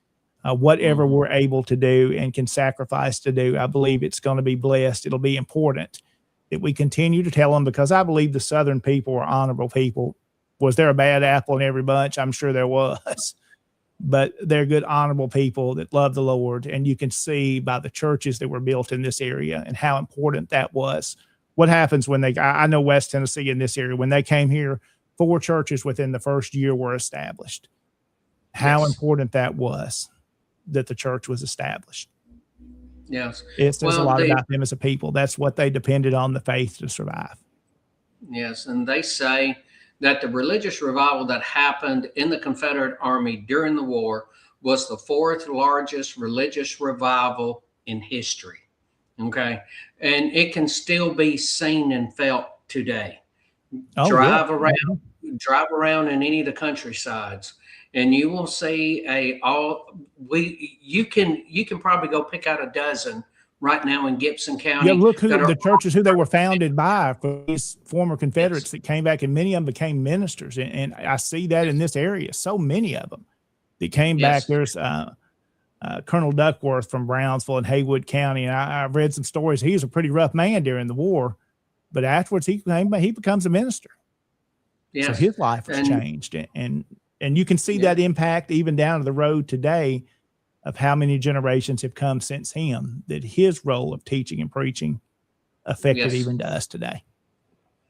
Whatever we're able to do and can sacrifice to do, I believe it's going to be blessed. It'll be important that we continue to tell them, because I believe the Southern people are honorable people. Was there a bad apple in every bunch? I'm sure there was, but they're good, honorable people that love the Lord. And you can see by the churches that were built in this area and how important that was. What happens when I know West Tennessee in this area, when they came here, 4 churches within the first year were established. How important that was, that the church was established. Yes. It says a lot about them as a people. That's what they depended on, the faith to survive. Yes. And they say that the religious revival that happened in the Confederate Army during the war was the 4th largest religious revival in history. Okay. And it can still be seen and felt today. Drive around in any of the countrysides, and you will see you can probably go pick out a dozen right now in Gibson County. Yeah, look who the churches, who they were founded by, for these former Confederates that came back, and many of them became ministers. And I see that in this area, so many of them that came back. There's Colonel Duckworth from Brownsville in Haywood County, and I've read some stories. He was a pretty rough man during the war, but afterwards he becomes a minister. Yes. So his life has changed, and you can see that impact even down to the road today of how many generations have come since him, that his role of teaching and preaching affected even to us today.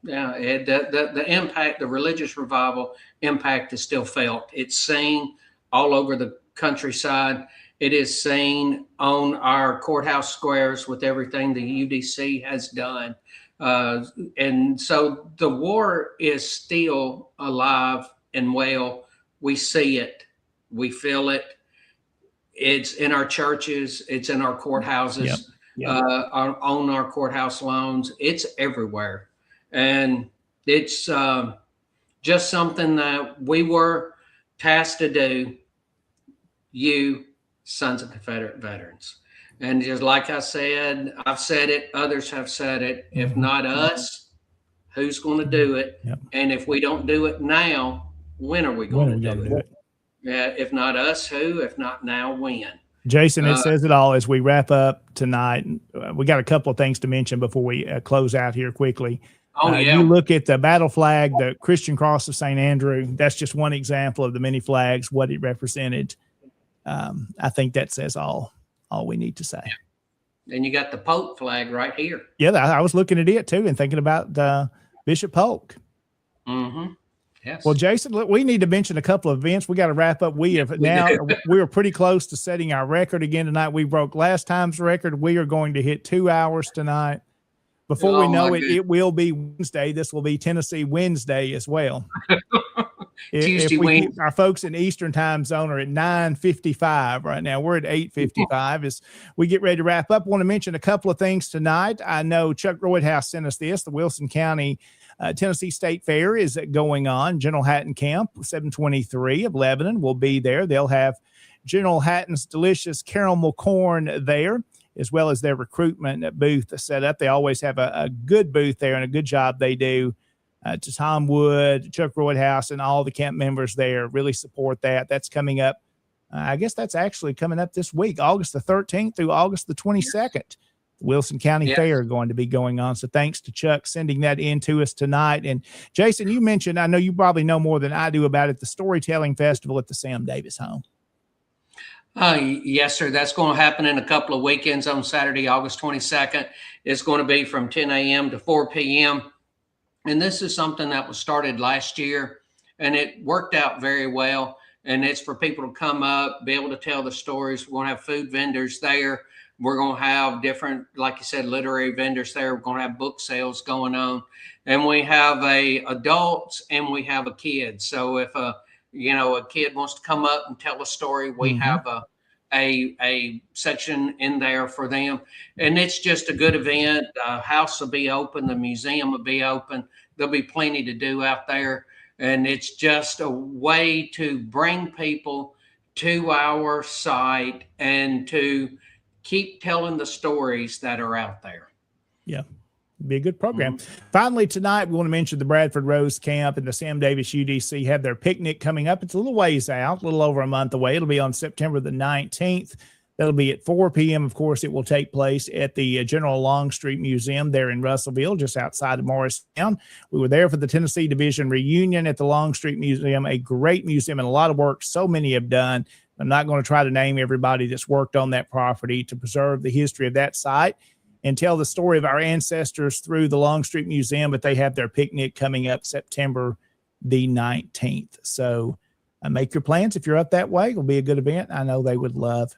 Yeah, the impact, the religious revival impact is still felt. It's seen all over the countryside. It is seen on our courthouse squares with everything the UDC has done. And so the war is still alive and well. We see it, we feel it. It's in our churches, it's in our courthouses, on our courthouse lawns. It's everywhere. And it's just something that we were tasked to do, you Sons of Confederate Veterans. And just like I said, I've said it, others have said it. If not us, who's going to do it? Yep. And if we don't do it now, when are we going to do it? Yeah, if not us, who? If not now, when? Jason, it says it all as we wrap up tonight. We got a couple of things to mention before we close out here quickly. Oh, yeah. You look at the battle flag, the Christian Cross of St. Andrew. That's just one example of the many flags, what it represented. I think that says all we need to say. And you got the Pope flag right here. Yeah, I was looking at it too and thinking about Bishop Polk. Mm-hmm. Yes. Well, Jason, look, we need to mention a couple of events. We got to wrap up. We are pretty close to setting our record again tonight. We broke last time's record. We are going to hit 2 hours tonight. Before we know it, it will be Wednesday. This will be Tennessee Wednesday as well. Tuesday, our folks in Eastern time zone are at 9:55 right now. We're at 8:55 as we get ready to wrap up. I want to mention a couple of things tonight. I know Chuck Roydhouse sent us this. The Wilson County Tennessee State Fair is going on. General Hatton Camp 723 of Lebanon will be there. They'll have General Hatton's delicious caramel corn there, as well as their recruitment booth set up. They always have a good booth there and a good job they do. To Tom Wood, Chuck Roydhouse, and all the camp members there really support that. That's coming up. I guess that's actually coming up this week, August the 13th through August the 22nd. The Wilson County Fair going to be going on. So thanks to Chuck sending that in to us tonight. And Jason, you mentioned, I know you probably know more than I do about it, the Storytelling Festival at the Sam Davis home. Yes, sir. That's going to happen in a couple of weekends on Saturday, August 22nd. It's going to be from 10 a.m. to 4 p.m. And this is something that was started last year, and it worked out very well. And it's for people to come up, be able to tell the stories. We're going to have food vendors there. We're going to have different, like you said, literary vendors there. We're going to have book sales going on. And we have adults and we have a kid. So if a kid wants to come up and tell a story, we have a section in there for them. And it's just a good event. The house will be open. The museum will be open. There'll be plenty to do out there. And it's just a way to bring people to our site and to keep telling the stories that are out there. Yeah. Be a good program. Finally, tonight, we want to mention the Bradford Rose Camp and the Sam Davis UDC have their picnic coming up. It's a little ways out, a little over a month away. It'll be on September the 19th. That'll be at 4 p.m. Of course, it will take place at the General Longstreet Museum there in Russellville, just outside of Morristown. We were there for the Tennessee Division reunion at the Longstreet Museum, a great museum and a lot of work so many have done. I'm not going to try to name everybody that's worked on that property to preserve the history of that site and tell the story of our ancestors through the Longstreet Museum, but they have their picnic coming up September the 19th. So make your plans if you're up that way. It'll be a good event. I know they would love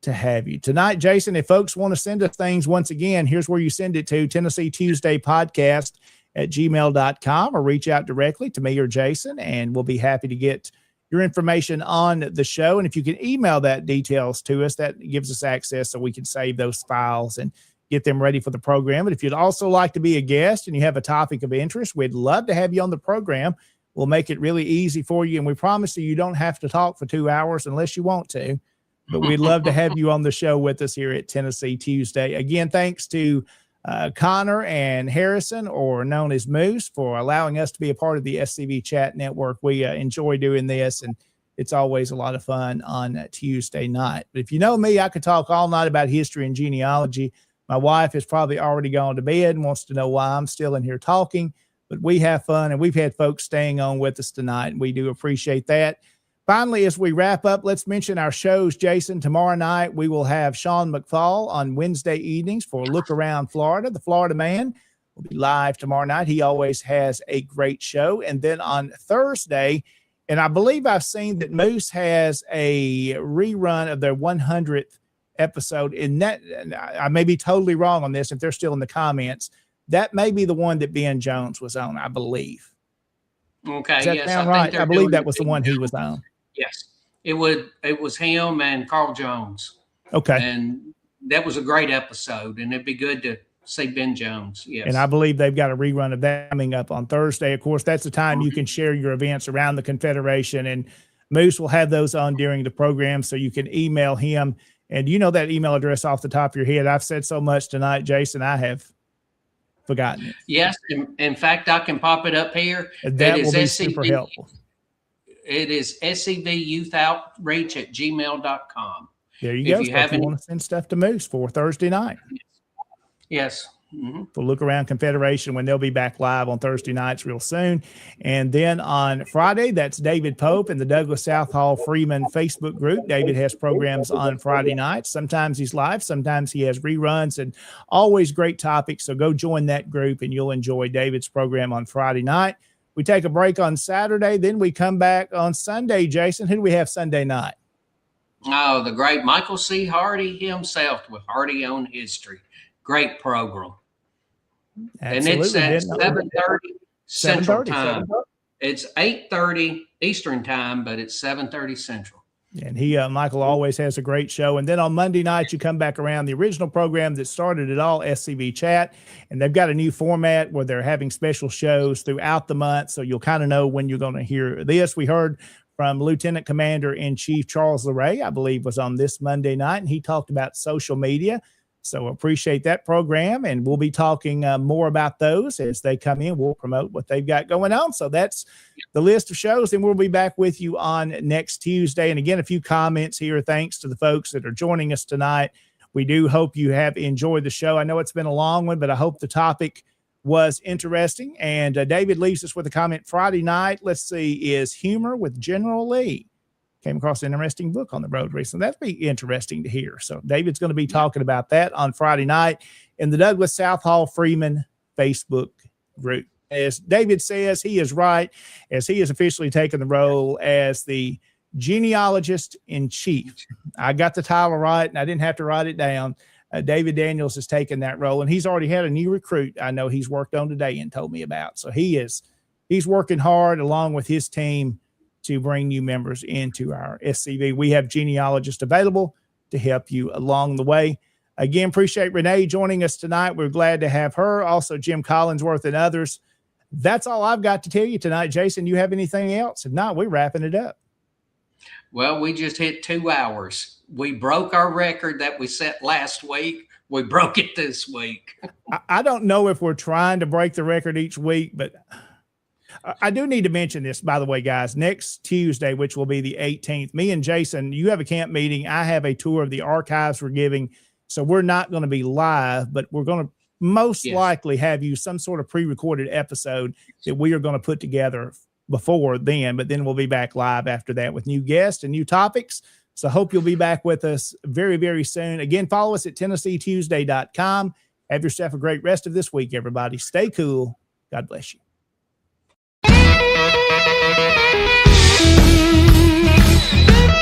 to have you. Tonight, Jason, if folks want to send us things, once again, here's where you send it to, Tennessee Tuesday Podcast at gmail.com, or reach out directly to me or Jason, and we'll be happy to get your information on the show. And if you can email that details to us, that gives us access so we can save those files and get them ready for the program. But if you'd also like to be a guest and you have a topic of interest, we'd love to have you on the program. We'll make it really easy for you. And we promise you don't have to talk for 2 hours unless you want to. But we'd love to have you on the show with us here at Tennessee Tuesday. Again, thanks to Connor and Harrison, or known as Moose, for allowing us to be a part of the SCV Chat Network. We enjoy doing this, and it's always a lot of fun on Tuesday night. But if you know me, I could talk all night about history and genealogy. My wife has probably already gone to bed and wants to know why I'm still in here talking, but we have fun, and we've had folks staying on with us tonight, and we do appreciate that. Finally, as we wrap up, let's mention our shows, Jason. Tomorrow night, we will have Sean McFall on Wednesday evenings for Look Around Florida. The Florida Man will be live tomorrow night. He always has a great show. And then on Thursday, and I believe I've seen that Moose has a rerun of their 100th episode. In that, I may be totally wrong on this if they're still in the comments. That may be the one that Ben Jones was on, I believe. Okay. Does that sound right? I believe that was the one he was on. Yes, it was him and Carl Jones. Okay. And that was a great episode, and it'd be good to see Ben Jones. Yes. And I believe they've got a rerun of that coming up on Thursday. Of course, that's the time you can share your events around the Confederation, and Moose will have those on during the program, so you can email him. And you know that email address off the top of your head. I've said so much tonight, Jason, I have forgotten it. Yes. In fact, I can pop it up here. That will be super helpful. It is scvyouthOutreach@gmail.com. There you go. If you want to send stuff to Moose for Thursday night. Yes. for Look Around Confederation when they'll be back live on Thursday nights real soon. And then on Friday, that's David Pope in the Douglas Southall Freeman Facebook group. David has programs on Friday nights. Sometimes he's live, sometimes he has reruns, and always great topics. So go join that group and you'll enjoy David's program on Friday night. We take a break on Saturday, then we come back on Sunday. Jason, who do we have Sunday night? Oh, the great Michael C. Hardy himself with Hardy on History. Great program. Absolutely. And it's at 7:30 Central 7:30, Time. 7:30. It's 8:30 Eastern Time, but it's 7:30 Central. And Michael always has a great show. And then on Monday night, you come back around the original program that started it all, SCV Chat. And they've got a new format where they're having special shows throughout the month. So you'll kind of know when you're going to hear this. We heard from Lieutenant Commander in Chief Charles LeRae, I believe, was on this Monday night. And he talked about social media. So appreciate that program, and we'll be talking more about those as they come in. We'll promote what they've got going on. So that's the list of shows, and we'll be back with you on next Tuesday. And again, a few comments here. Thanks to the folks that are joining us tonight. We do hope you have enjoyed the show. I know it's been a long one, but I hope the topic was interesting. And David leaves us with a comment Friday night. Let's see, is humor with General Lee. Came across an interesting book on the road recently. That'd be interesting to hear. So David's going to be talking about that on Friday night in the Douglas Southall Freeman Facebook group. As David says, he is right, as he has officially taken the role as the genealogist in chief. I got the title right, and I didn't have to write it down. David Daniels has taken that role, and he's already had a new recruit I know he's worked on today and told me about. So he's working hard along with his team to bring new members into our SCV. We have genealogists available to help you along the way. Again, appreciate Renee joining us tonight. We're glad to have her. Also, Jim Collinsworth and others. That's all I've got to tell you tonight. Jason, you have anything else? If not, we're wrapping it up. Well, we just hit 2 hours. We broke our record that we set last week. We broke it this week. I don't know if we're trying to break the record each week, but I do need to mention this, by the way, guys. Next Tuesday, which will be the 18th, me and Jason, you have a camp meeting. I have a tour of the archives we're giving. So we're not going to be live, but we're going to most likely have you some sort of pre-recorded episode that we are going to put together before then, but then we'll be back live after that with new guests and new topics. So hope you'll be back with us very, very soon. Again, follow us at TennesseeTuesday.com. Have yourself a great rest of this week, everybody. Stay cool. God bless you. Thank you.